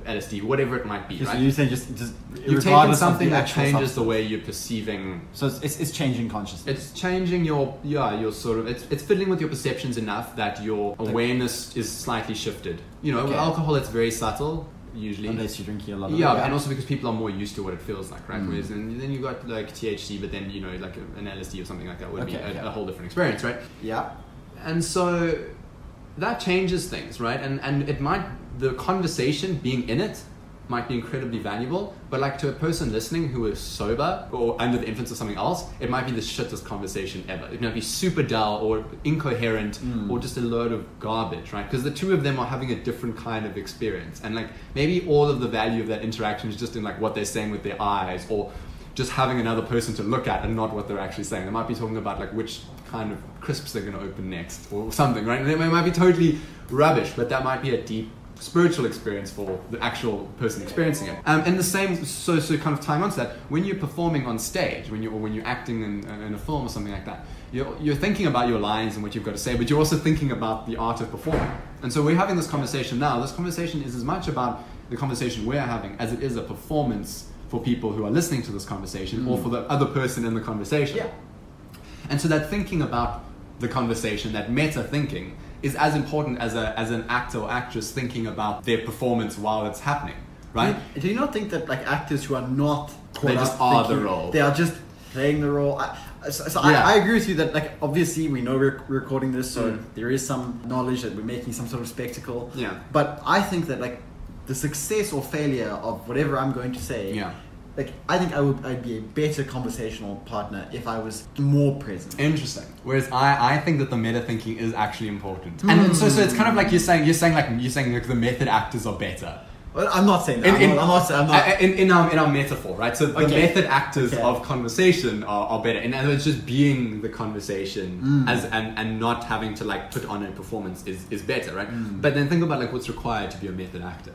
LSD, whatever it might be. So right? you say just you've taken something that changes the way you're perceiving. So it's changing consciousness. It's changing your sort of it's fiddling with your perceptions enough that your awareness is slightly shifted. You know, with alcohol it's very subtle. Usually, unless you're drinking a lot of and also because people are more used to what it feels like, right? Whereas then you got like THC, but then you know like an LSD or something like that would be a whole different experience, right? Yeah. And so that changes things, right? And it might, the conversation being in it might be incredibly valuable, but like to a person listening who is sober or under the influence of something else, it might be the shittest conversation ever. It might be super dull or incoherent or just a load of garbage, right? Because the two of them are having a different kind of experience, and like maybe all of the value of that interaction is just in like what they're saying with their eyes, or just having another person to look at and not what they're actually saying. They might be talking about like which kind of crisps they're going to open next or something, right? And it might be totally rubbish, but that might be a deep spiritual experience for the actual person experiencing it. And the same, so kind of tying onto that, when you're performing on stage, when you're acting in a film or something like that, you're thinking about your lines and what you've got to say, but you're also thinking about the art of performing. And so we're having this conversation now. This conversation is as much about the conversation we're having as it is a performance for people who are listening to this conversation or for the other person in the conversation. Yeah. And so that thinking about the conversation, that meta thinking, is as important as an actor or actress thinking about their performance while it's happening, right? Do you not think that like actors who are not They just are the role. They are just playing the role. I agree with you that like obviously we know we're recording this, so there is some knowledge that we're making some sort of spectacle. Yeah. But I think that like the success or failure of whatever I'm going to say. Yeah. Like I think I'd be a better conversational partner if I was more present. Interesting. Whereas I think that the meta thinking is actually important. And so it's kind of like you're saying like the method actors are better. Well, I'm not saying that. I'm not. In our metaphor, right? So the method actors of conversation are better. In other words, just being the conversation and not having to like put on a performance is better, right? But then think about like what's required to be a method actor,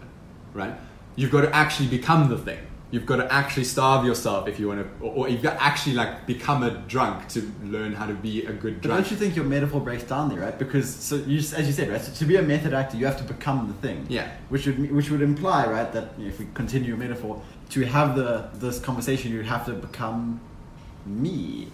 right? You've got to actually become the thing. You've got to actually starve yourself if you want to, or you've got to actually like become a drunk to learn how to be a good drunk. But don't you think your metaphor breaks down there, right? Because as you said, right? So to be a method actor, you have to become the thing. Yeah. Which would imply, right, that if we continue your metaphor, to have this conversation, you have to become me.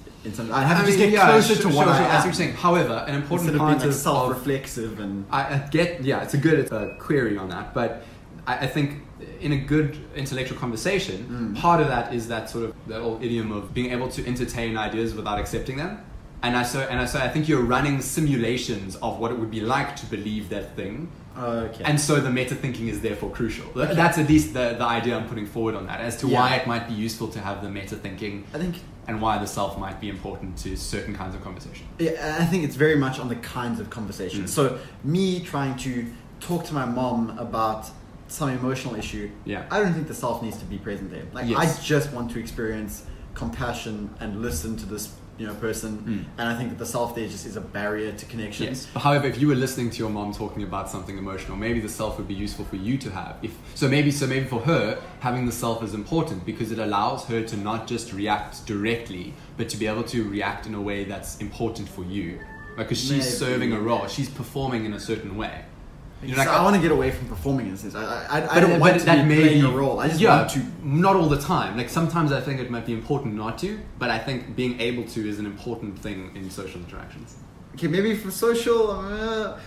I have to just get closer to what I am. That's what you're saying. However, an important part of self-reflexive and I get, it's a good query on that, but I think in a good intellectual conversation, part of that is that sort of that old idiom of being able to entertain ideas without accepting them. And I think you're running simulations of what it would be like to believe that thing. Okay. And so the meta thinking is therefore crucial. Okay. That's at least the idea I'm putting forward on that, as to why it might be useful to have the meta thinking. I think, and why the self might be important to certain kinds of conversation. Yeah, I think it's very much on the kinds of conversations. So me trying to talk to my mom about some emotional issue, I don't think the self needs to be present there. Like I just want to experience compassion and listen to this person, and I think that the self there just is a barrier to connection. Yes. But however, if you were listening to your mom talking about something emotional, maybe the self would be useful for you to have. So maybe for her, having the self is important because it allows her to not just react directly, but to be able to react in a way that's important for you, because she's serving a role, she's performing in a certain way. I want to get away from performing in a sense. I don't want to be playing a role. I just want to. Not all the time. Like sometimes I think it might be important not to, but I think being able to is an important thing in social interactions. Okay, maybe for social,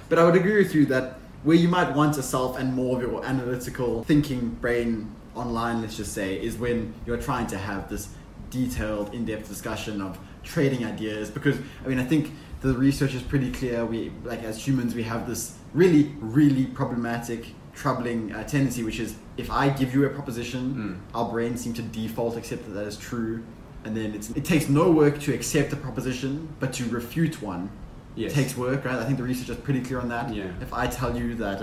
but I would agree with you that where you might want a self and more of your analytical thinking brain online, let's just say, is when you're trying to have this detailed, in-depth discussion of trading ideas. Because I think the research is pretty clear. We, like as humans, we have this really, really problematic, troubling tendency, which is if I give you a proposition, our brains seem to default accept that is true, and then it takes no work to accept a proposition, but to refute one takes work, right? I think the research is pretty clear on that. Yeah. If I tell you that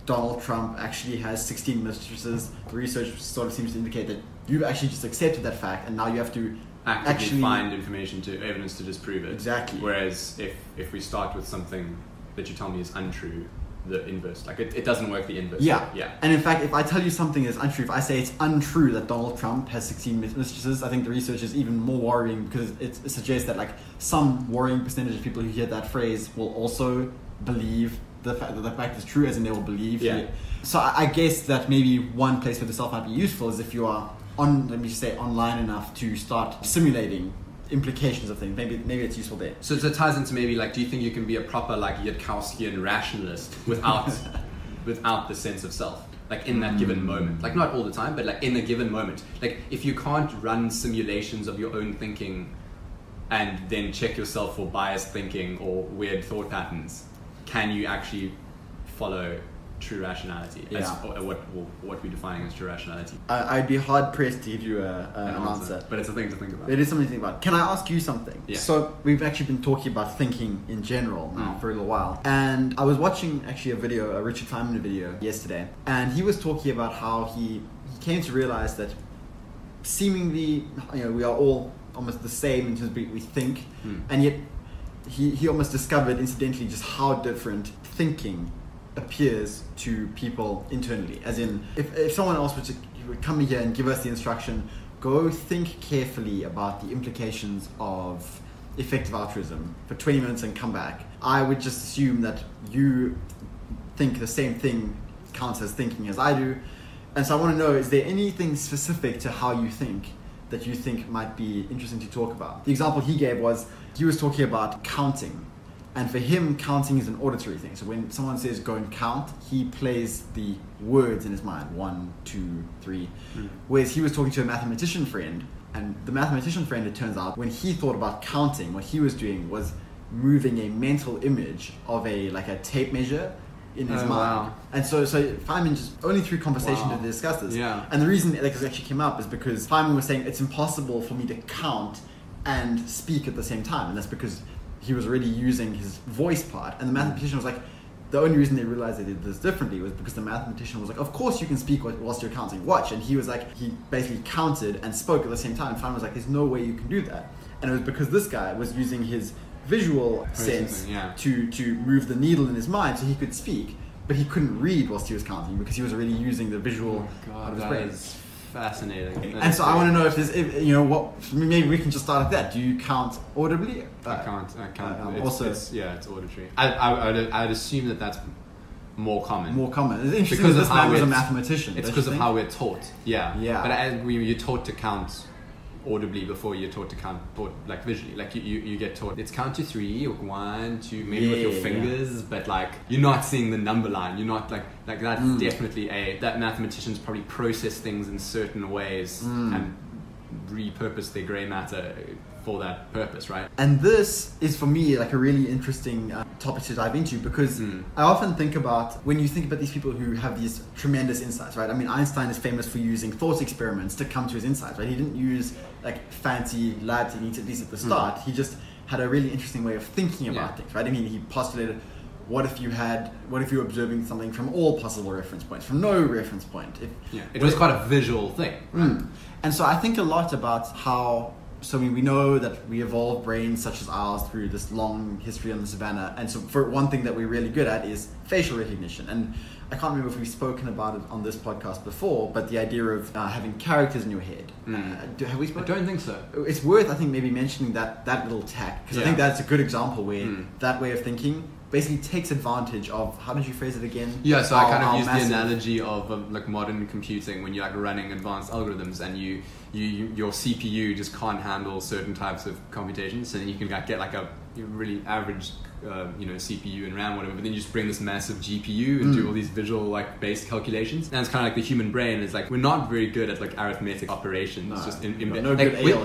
Donald Trump actually has 16 mistresses, the research sort of seems to indicate that you've actually just accepted that fact, and now you have to actively find evidence to disprove it. Exactly. Whereas if we start with something that you tell me is untrue, the inverse, like it doesn't work the inverse. Yeah. Yeah. And in fact, if I tell you something is untrue, if I say it's untrue that Donald Trump has 16 mistresses, I think the research is even more worrying because it suggests that like some worrying percentage of people who hear that phrase will also believe the fact that the fact is true, as in they will believe. Yeah. So I guess that maybe one place where the self might be useful is if you are online enough to start simulating implications of things. Maybe it's useful there. So it ties into maybe like, do you think you can be a proper like Yudkowskian rationalist without the sense of self, like in that given moment? Like not all the time, but like in a given moment. Like if you can't run simulations of your own thinking and then check yourself for biased thinking or weird thought patterns, can you actually follow true rationality? Yeah. What we're defining as true rationality. I'd be hard pressed to give you an answer. But it's a thing to think about. It is something to think about. Can I ask you something? Yeah. So we've actually been talking about thinking in general now for a little while. And I was watching actually a Richard Feynman video yesterday. And he was talking about how he came to realize that seemingly, we are all almost the same in terms of we think. And yet he almost discovered incidentally just how different thinking appears to people internally. As in, if someone else would come here and give us the instruction, go think carefully about the implications of effective altruism for 20 minutes and come back, I would just assume that you think the same thing counts as thinking as I do. And so I want to know, is there anything specific to how you think that you think might be interesting to talk about? The example he gave was, he was talking about counting. And for him, counting is an auditory thing. So when someone says go and count, he plays the words in his mind, 1, 2, 3. Whereas he was talking to a mathematician friend, and the mathematician friend, it turns out, when he thought about counting, what he was doing was moving a mental image of a tape measure in his mind. Wow. And so Feynman just only through conversation did they discuss this. Yeah. And the reason that this actually came up is because Feynman was saying it's impossible for me to count and speak at the same time, and that's because he was already using his voice part, and the mathematician was like, the only reason they realized they did this differently was because the mathematician was like, of course you can speak whilst you're counting, watch. And he was like, he basically counted and spoke at the same time. And Feynman was like, there's no way you can do that. And it was because this guy was using his visual sense to move the needle in his mind so he could speak, but he couldn't read whilst he was counting because he was already using the visual part of his brain. Is fascinating. And so I want to know if maybe we can just start at that. Do you count audibly? I can't. It's auditory. I'd assume that that's more common. More common. It's interesting because this man was a mathematician. It's because of how we're taught. Yeah. Yeah. But you're taught to count audibly before you're taught to count like visually. Like you get taught it's count to 3 or 1, 2, maybe with your fingers, but like you're not seeing the number line. You're not like that's definitely that mathematicians probably process things in certain ways and repurpose their grey matter for that purpose, right? And this is for me like a really interesting topic to dive into because I often think about when you think about these people who have these tremendous insights, right? I mean, Einstein is famous for using thought experiments to come to his insights, right? He didn't use like fancy lab techniques, at least at the start. He just had a really interesting way of thinking about things, right? I mean, he postulated, what if you were observing something from all possible reference points, from no reference point? It was quite a visual thing. Right? And so I think a lot about how. So we know that we evolved brains such as ours through this long history on the savannah. And so for one thing that we're really good at is facial recognition. And I can't remember if we've spoken about it on this podcast before, but the idea of having characters in your head. Have we spoken? I don't think so. It's worth, I think, maybe mentioning that little tack. Because I think that's a good example where that way of thinking basically takes advantage of, how did you phrase it again? Yeah, so I kind of use the analogy of like modern computing when you're like running advanced algorithms and your CPU just can't handle certain types of computations, and then you can get like a really average CPU and RAM, whatever, but then you just bring this massive GPU and do all these visual like based calculations. And it's kind of like the human brain is like, we're not very good at like arithmetic operations.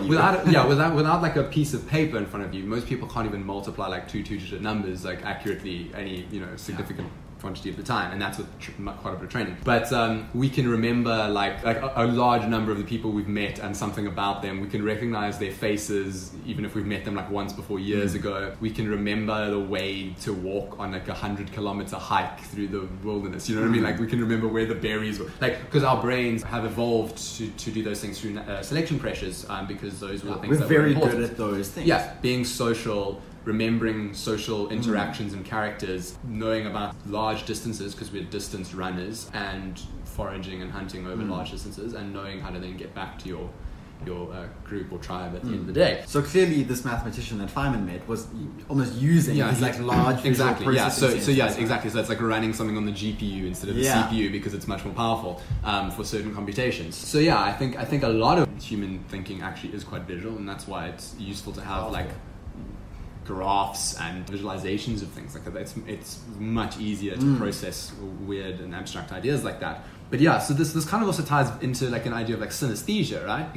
Without like a piece of paper in front of you, most people can't even multiply like two-digit numbers like accurately any significant quantity of the time, and that's with quite a bit of training. But we can remember like a large number of the people we've met and something about them. We can recognize their faces even if we've met them like once before years ago. We can remember the way to walk on like 100-kilometer hike through the wilderness. You know what I mean? Like we can remember where the berries were. Like because our brains have evolved to do those things through selection pressures because those were the things we're very good at those things. Yeah, being social, remembering social interactions and characters, knowing about large distances because we're distance runners, and foraging and hunting over large distances, and knowing how to then get back to your group or tribe at the end of the day. So clearly this mathematician that Feynman met was almost using these like large exactly exactly. So it's like running something on the GPU instead of the CPU because it's much more powerful for certain computations. So I think a lot of human thinking actually is quite visual, and that's why it's useful to have like graphs and visualizations of things like that. It's much easier to process weird and abstract ideas like that. But so this kind of also ties into like an idea of like synaesthesia, right?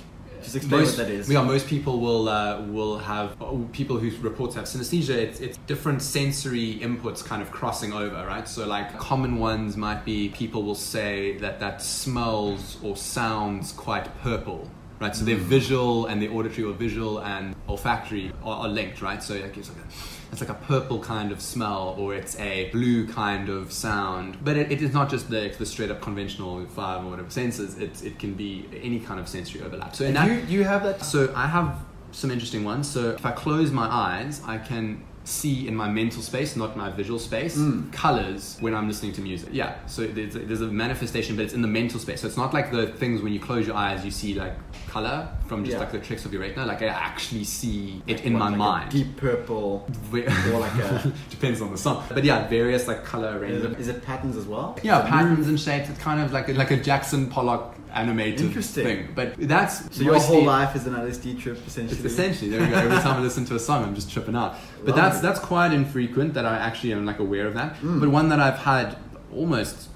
Just explain what that is. Yeah, most people will have people who report to have synaesthesia. It's different sensory inputs kind of crossing over, right? So like common ones might be people will say that smells or sounds quite purple. Right, so their visual and their auditory or visual and olfactory are linked, right? So like it's like a purple kind of smell, or it's a blue kind of sound. But it is not just the straight up conventional 5 or whatever senses. It can be any kind of sensory overlap. So you have that? So I have some interesting ones. So if I close my eyes, I can see in my mental space, not my visual space, colors when I'm listening to music. Yeah, so there's a manifestation, but it's in the mental space. So it's not like the things when you close your eyes, you see like color from just like the tricks of your retina. Like I actually see it in my mind. Deep purple, or like a depends on the song. But various like color ranges. Is it patterns as well? Yeah, patterns and shapes. It's kind of like a Jackson Pollock animated thing. But that's so your whole life is an LSD trip essentially. It's essentially, there we go. Every time I listen to a song, I'm just tripping out. But that's quite infrequent that I actually am like aware of that. But one that I've had almost,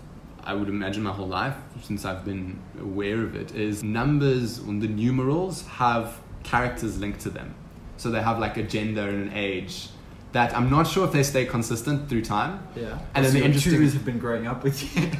I would imagine, my whole life since I've been aware of it is numbers. The numerals have characters linked to them, so they have like a gender and an age. That I'm not sure if they stay consistent through time. Yeah. And then the interesting have been growing up with you.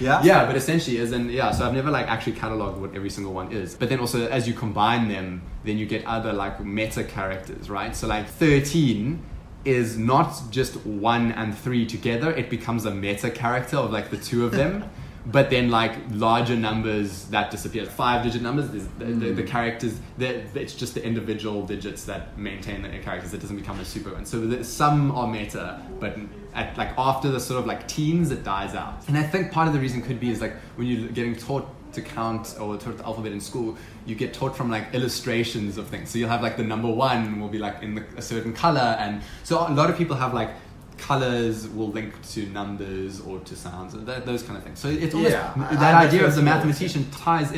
Yeah, but essentially so I've never like actually cataloged what every single one is. But then also as you combine them, then you get other like meta characters, right? So like 13 is not just 1 and 3 together. It becomes a meta character of like the two of them. But then like larger numbers that disappear, 5-digit numbers, the characters, it's just the individual digits that maintain the characters. It doesn't become a super one. So some are meta, but at like after the sort of like teens, it dies out. And I think part of the reason could be is like when you're getting taught to count or taught the alphabet in school, you get taught from like illustrations of things. So you'll have like the number 1 will be like in a certain color, and so a lot of people have like colors will link to numbers or to sounds, those kind of things. So it's almost that idea of the mathematician ties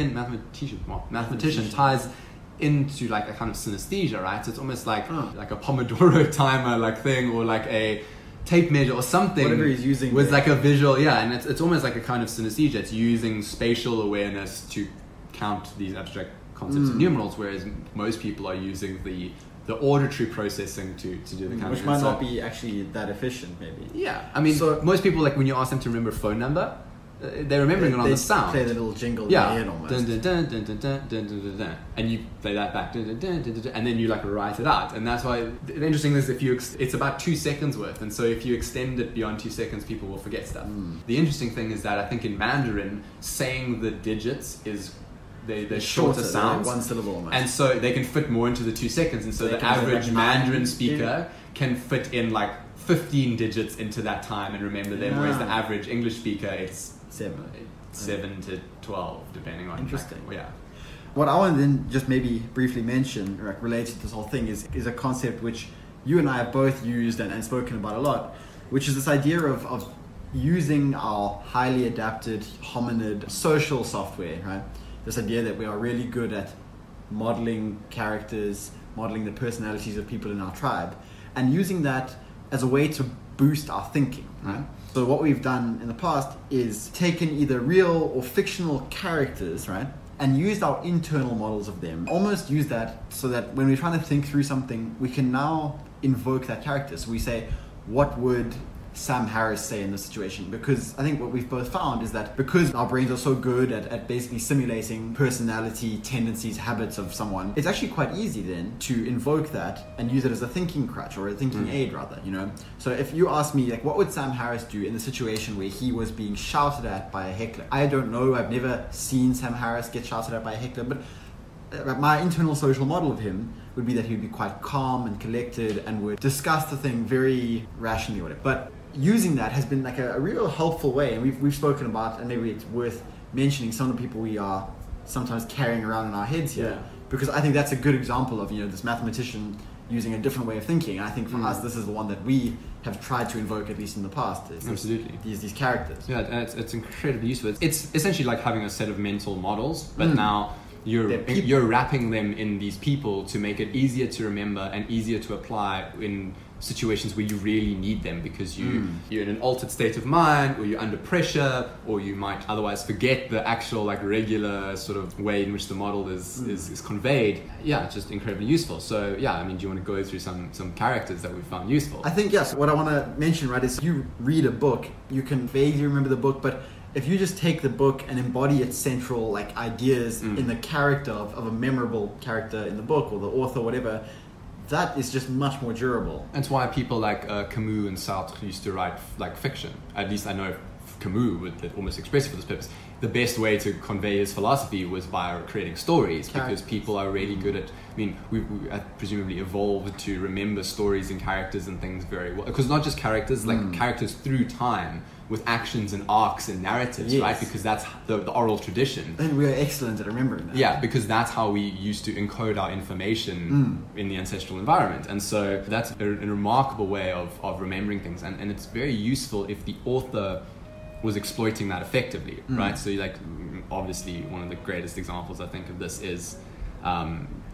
into like a kind of synesthesia, right? So it's almost like like a Pomodoro timer like thing, or like a tape measure or something, whatever he's using with like a visual, and it's almost like a kind of synesthesia. It's using spatial awareness to count these abstract concepts of numerals, whereas most people are using the auditory processing to do the counting. Which might not be actually that efficient, maybe. Yeah, I mean, most people, like when you ask them to remember a phone number, they're remembering it on the sound. Play the little jingle in their head almost. Dun, dun, dun, dun, dun, dun, dun, dun, dun, and you play that back, dun, dun, dun, dun, dun, and then you like write it out. And that's why the interesting thing is it's about 2 seconds worth, and so if you extend it beyond 2 seconds, people will forget stuff. The interesting thing is that I think in Mandarin, saying the digits is they're shorter sounds, one syllable almost. And so they can fit more into the 2 seconds, and so the average Mandarin speaker can fit in like 15 digits into that time and remember them, whereas the average English speaker, it's 7 to 12 depending on. Interesting. Yeah. What I want to then just maybe briefly mention, related to this whole thing, is a concept which you and I have both used and spoken about a lot, which is this idea of using our highly adapted hominid social software, right? This idea that we are really good at modeling characters, modeling the personalities of people in our tribe, and using that as a way to boost our thinking, right? So what we've done in the past is taken either real or fictional characters, right, and used our internal models of them, almost use that so that when we're trying to think through something, we can now invoke that character. So we say, what would Sam Harris say in this situation? Because I think what we've both found is that because our brains are so good at basically simulating personality, tendencies, habits of someone, it's actually quite easy then to invoke that and use it as a thinking crutch or a thinking aid rather, you know? So if you ask me, like, what would Sam Harris do in the situation where he was being shouted at by a heckler? I don't know, I've never seen Sam Harris get shouted at by a heckler, but my internal social model of him would be that he would be quite calm and collected and would discuss the thing very rationally or whatever. But using that has been like a real helpful way, and we've spoken about, and maybe it's worth mentioning some of the people we are sometimes carrying around in our heads here, because I think that's a good example of, you know, this mathematician using a different way of thinking. And I think for us, this is the one that we have tried to invoke, at least in the past. Absolutely. These characters. Yeah, and it's incredibly useful. It's essentially like having a set of mental models, but now you're wrapping them in these people to make it easier to remember and easier to apply in situations where you really need them, because you're in an altered state of mind, or you're under pressure, or you might otherwise forget the actual like regular sort of way in which the model is conveyed. Yeah, it's just incredibly useful. So yeah, I mean, do you want to go through some characters that we found useful? I think yes. What I want to mention, right, is you read a book, you can vaguely remember the book, but if you just take the book and embody its central like ideas in the character of a memorable character in the book, or the author, whatever, that is just much more durable. That's why people like Camus and Sartre used to write like fiction. At least I know Camus would almost express it for this purpose. The best way to convey his philosophy was by creating stories, because people are really good at, I mean, we presumably evolved to remember stories and characters and things very well. Because not just characters, like characters through time, with actions and arcs and narratives, right? Because that's the oral tradition. And we are excellent at remembering that. Yeah, because that's how we used to encode our information in the ancestral environment. And so that's a remarkable way of remembering things. And it's very useful if the author was exploiting that effectively, right? So like, obviously one of the greatest examples I think of this is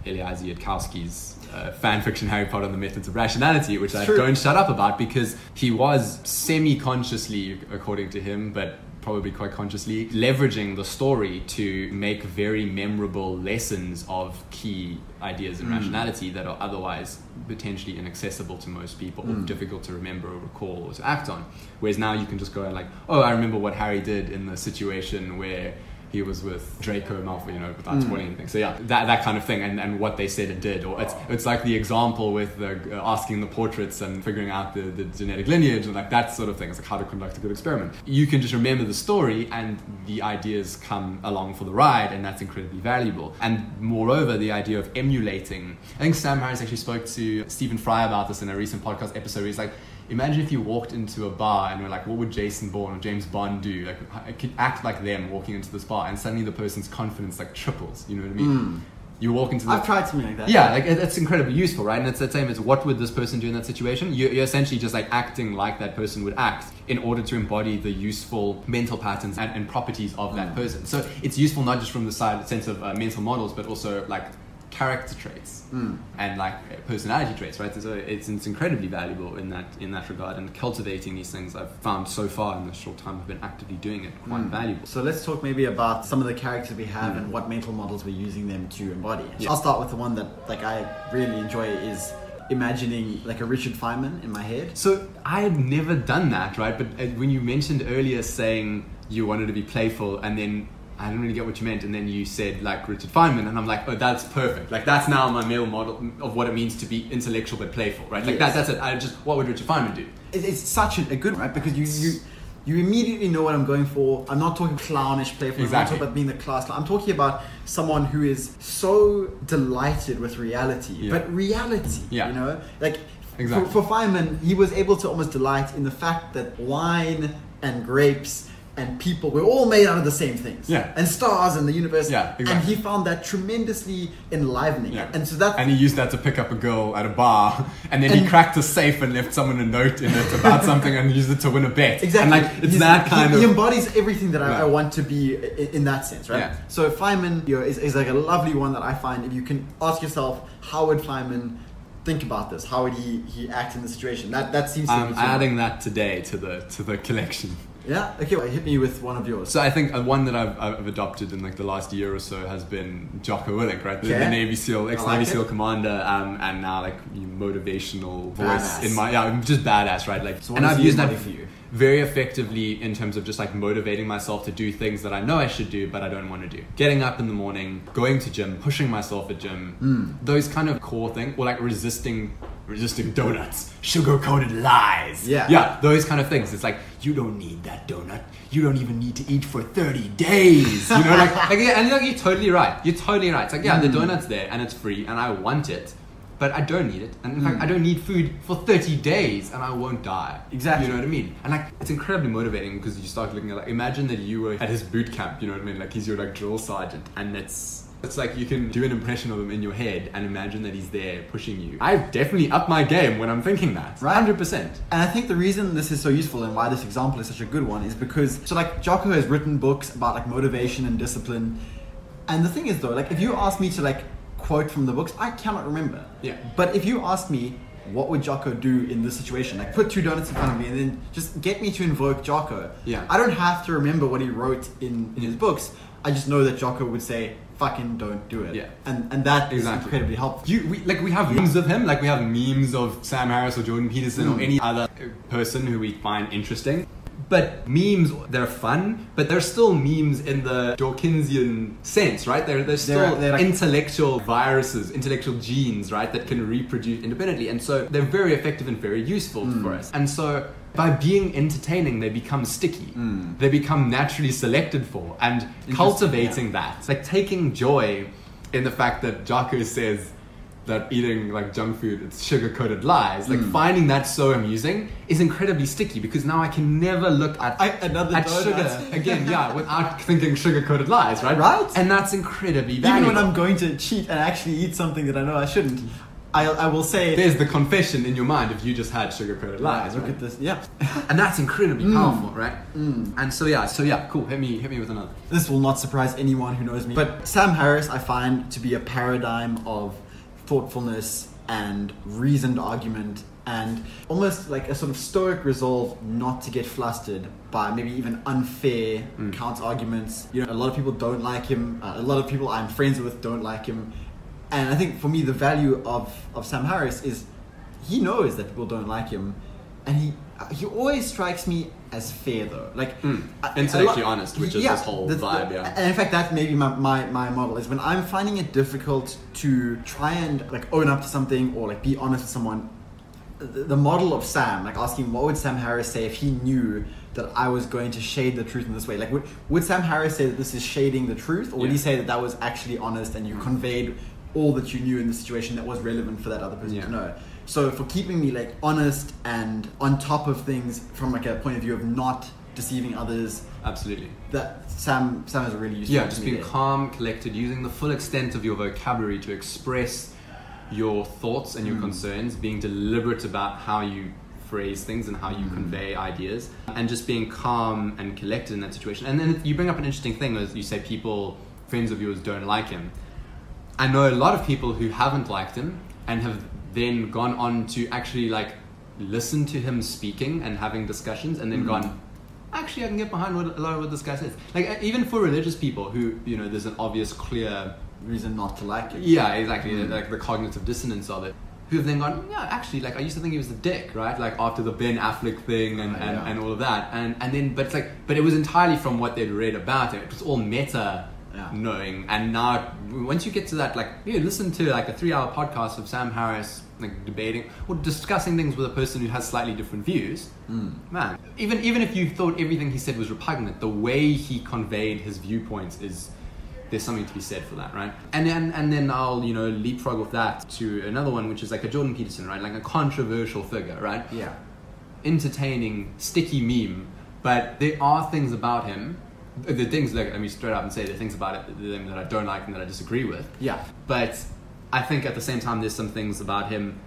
Eliezer Yudkowsky's fan fiction Harry Potter and the Methods of Rationality, which I don't shut up about, because he was semi-consciously, according to him, but probably quite consciously, leveraging the story to make very memorable lessons of key ideas in rationality that are otherwise potentially inaccessible to most people, or difficult to remember or recall or to act on. Whereas now you can just go and like, oh, I remember what Harry did in the situation where he was with Draco Malfoy, without spoiling anything. So yeah, that kind of thing, and what they said and did. Or it's like the example with the asking the portraits and figuring out the genetic lineage and like that sort of thing. It's like how to conduct a good experiment. You can just remember the story and the ideas come along for the ride, and that's incredibly valuable. And moreover, the idea of emulating. I think Sam Harris actually spoke to Stephen Fry about this in a recent podcast episode where he's like, imagine if you walked into a bar and were like, what would Jason Bourne or James Bond do? Like, I could act like them walking into this bar, and suddenly the person's confidence like triples. You know what I mean? You walk into I've tried something like that. Yeah, like it's incredibly useful, right? And it's the same as what would this person do in that situation? You're essentially just like acting like that person would act in order to embody the useful mental patterns and properties of that person. So it's useful not just from the sense of mental models, but also like character traits and like personality traits, right? So it's incredibly valuable in that regard, and cultivating these things I've found so far in the short time I've been actively doing it quite valuable. So let's talk maybe about some of the characters we have and what mental models we're using them to embody. I'll start with the one that like I really enjoy is imagining like a Richard Feynman in my head. So I had never done that, right? But when you mentioned earlier saying you wanted to be playful, and then I didn't really get what you meant, and then you said like Richard Feynman, and I'm like, oh, that's perfect. Like that's now my male model of what it means to be intellectual but playful, right? Like that's it. What would Richard Feynman do? It's such a good one, right? Because you immediately know what I'm going for. I'm not talking clownish playful. Exactly. I'm not talking about being the class clown. I'm talking about someone who is so delighted with reality, but reality, like. Exactly. For Feynman, he was able to almost delight in the fact that wine and grapes and people were all made out of the same things. Yeah. And stars and the universe. Yeah, exactly. And he found that tremendously enlivening. Yeah. And he used that to pick up a girl at a bar, and then he cracked a safe and left someone a note in it about something and used it to win a bet. Exactly. And like it's he embodies everything that I want to be in that sense, right? Yeah. So Feynman is like a lovely one that I find. If you can ask yourself, how would Feynman think about this? How would he act in the situation? That seems to be. I'm adding that today to the collection. Yeah. Okay. Well, hit me with one of yours. So I think one that I've adopted in like the last year or so has been Jocko Willink, right? The Navy SEAL, ex-Navy SEAL commander, and now like motivational voice in my just badass, right? Like, so and I've used that for you very effectively in terms of just like motivating myself to do things that I know I should do but I don't want to do. Getting up in the morning, going to gym, pushing myself at gym, those kind of core things, or like resisting donuts, sugar-coated lies. Yeah, those kind of things. It's like, you don't need that donut. You don't even need to eat for 30 days. And you're totally right. You're totally right. It's like, the donut's there and it's free and I want it, but I don't need it. And in fact, I don't need food for 30 days and I won't die. Exactly. You know what I mean? And like, it's incredibly motivating because you start looking at like, imagine that you were at his boot camp, you know what I mean? Like he's your like drill sergeant, and it's like you can do an impression of him in your head and imagine that he's there pushing you. I've definitely upped my game when I'm thinking that. Right. 100%. And I think the reason this is so useful and why this example is such a good one is because, so like Jocko has written books about like motivation and discipline. And the thing is though, like if you ask me to like quote from the books, I cannot remember. Yeah. But if you ask me, what would Jocko do in this situation? Like put 2 donuts in front of me and then just get me to invoke Jocko. Yeah. I don't have to remember what he wrote in his books. I just know that Jocko would say, fucking don't do it. Yeah. And that is incredibly helpful. We have memes of him, like we have memes of Sam Harris or Jordan Peterson or any other person who we find interesting. But memes, they're fun, but they're still memes in the Dawkinsian sense, right? They're still they're like intellectual viruses, intellectual genes, right? That can reproduce independently. And so they're very effective and very useful for us. And so by being entertaining, they become sticky. They become naturally selected for. And cultivating that, it's like taking joy in the fact that Jocko says that eating like junk food, it's sugar-coated lies. Like finding that so amusing is incredibly sticky because now I can never look at sugar again, without thinking sugar-coated lies, right? Right. And that's incredibly valuable. Even when I'm going to cheat and actually eat something that I know I shouldn't, I will say... There's the confession in your mind if you just had sugar-coated lies. Look at this, And that's incredibly powerful, right? And so cool. Hit me with another. This will not surprise anyone who knows me. But Sam Harris, I find to be a paradigm of thoughtfulness and reasoned argument and almost like a sort of stoic resolve not to get flustered by maybe even unfair counter arguments. You know, a lot of people don't like him. A lot of people I'm friends with don't like him. And I think for me, the value of Sam Harris is he knows that people don't like him. And he always strikes me as fair though. Like intellectually honest, which is this whole vibe. And in fact, that may be my model is when I'm finding it difficult to try and like own up to something or like be honest with someone. The model of Sam, like asking what would Sam Harris say if he knew that I was going to shade the truth in this way? Like would Sam Harris say that this is shading the truth, or would he say that that was actually honest and you conveyed all that you knew in the situation that was relevant for that other person to know? So for keeping me like honest and on top of things from like a point of view of not deceiving others, absolutely, that Sam is a really useful. Just being calm, collected, using the full extent of your vocabulary to express your thoughts and your concerns, being deliberate about how you phrase things and how you convey ideas, and just being calm and collected in that situation. And then you bring up an interesting thing, as you say friends of yours don't like him. I know a lot of people who haven't liked him and have then gone on to actually like listen to him speaking and having discussions, and then gone, actually I can get behind a lot of what this guy says. Like even for religious people who, there's an obvious clear reason not to like it. Yeah, exactly. Like the cognitive dissonance of it. Who have then gone, yeah, actually, like I used to think he was a dick, right? Like after the Ben Affleck thing and all of that, and then but it was entirely from what they'd read about it. It was all meta knowing, and now once you get to that, like listen to like a 3-hour podcast of Sam Harris like debating or discussing things with a person who has slightly different views. Man, even if you thought everything he said was repugnant, the way he conveyed his viewpoints there's something to be said for that, right? And then I'll, leapfrog with that to another one, which is like a Jordan Peterson, right? Like a controversial figure, right? Yeah. Entertaining, sticky meme, but there are things about him, the things, like, straight up and say, there are things about him that I don't like and that I disagree with. Yeah. But I think at the same time, there's some things about him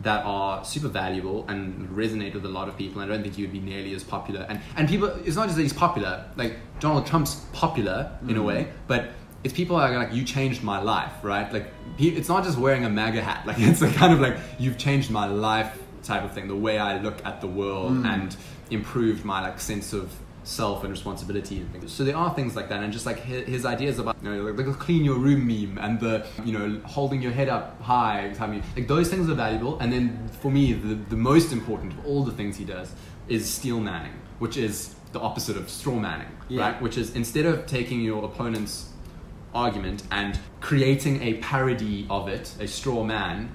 that are super valuable and resonate with a lot of people. I don't think he would be nearly as popular. And people, it's not just that he's popular, like Donald Trump's popular in a way, but it's people are like, you changed my life, right? Like it's not just wearing a MAGA hat, like it's a kind of like, you've changed my life type of thing, the way I look at the world and improved my like sense of self and responsibility and things. So there are things like that, and just like his ideas about like the clean your room meme and the holding your head up high, like those things are valuable. And then for me the most important of all the things he does is steel manning, which is the opposite of straw manning, right? Which is, instead of taking your opponent's argument and creating a parody of it, a straw man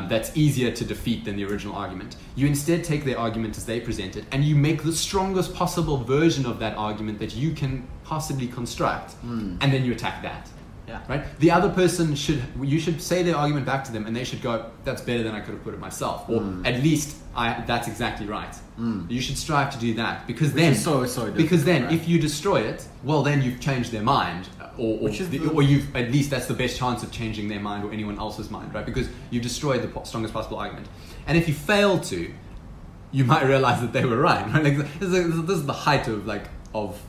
that's easier to defeat than the original argument, you instead take their argument as they present it and you make the strongest possible version of that argument that you can possibly construct, and then you attack that. Right? The other person you should say their argument back to them, and they should go, that's better than I could have put it myself, or at least that's exactly right. You should strive to do that, because then if you destroy it, well, then you've changed their mind, or you've, at least that's the best chance of changing their mind or anyone else's mind, right? Because you've destroyed the strongest possible argument. And if you fail to, you might realize that they were right? Like this is the height of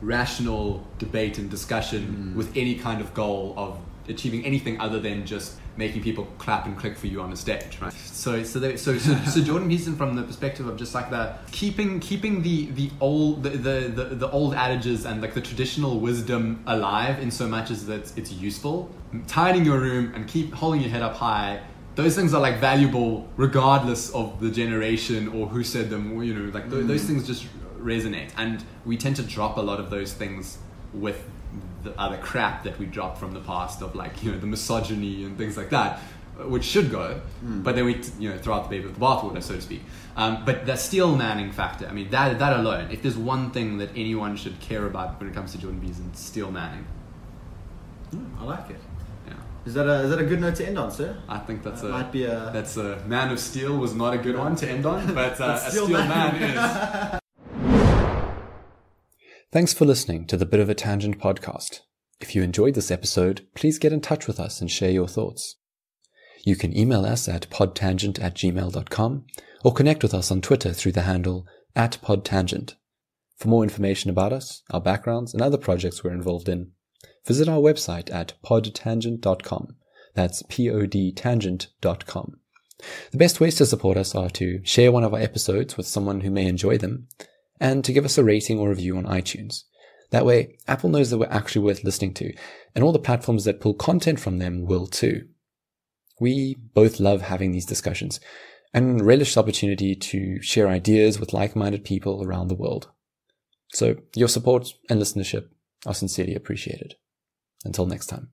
rational debate and discussion with any kind of goal of achieving anything other than just making people clap and click for you on the stage, right? So Jordan Peterson, from the perspective of just like keeping the old adages and like the traditional wisdom alive in so much as that it's useful, tidying your room and keep holding your head up high. Those things are like valuable regardless of the generation or who said them, or those things just resonate, and we tend to drop a lot of those things with the other crap that we dropped from the past of the misogyny and things like that, which should go, but then we throw out the baby with the bathwater, so to speak. But the steel manning factor, that alone, if there's one thing that anyone should care about when it comes to Jordan Peterson, it's steel manning. I like it. Is that a good note to end on, sir? I think that's that's a Man of Steel was not a good one to end on, but a steel man is. Thanks for listening to the Bit of a Tangent podcast. If you enjoyed this episode, please get in touch with us and share your thoughts. You can email us at podtangent@gmail.com or connect with us on Twitter through the handle @podtangent. For more information about us, our backgrounds, and other projects we're involved in, visit our website at podtangent.com. That's podtangent.com. The best ways to support us are to share one of our episodes with someone who may enjoy them, and to give us a rating or review on iTunes. That way, Apple knows that we're actually worth listening to, and all the platforms that pull content from them will too. We both love having these discussions, and relish the opportunity to share ideas with like-minded people around the world. So your support and listenership are sincerely appreciated. Until next time.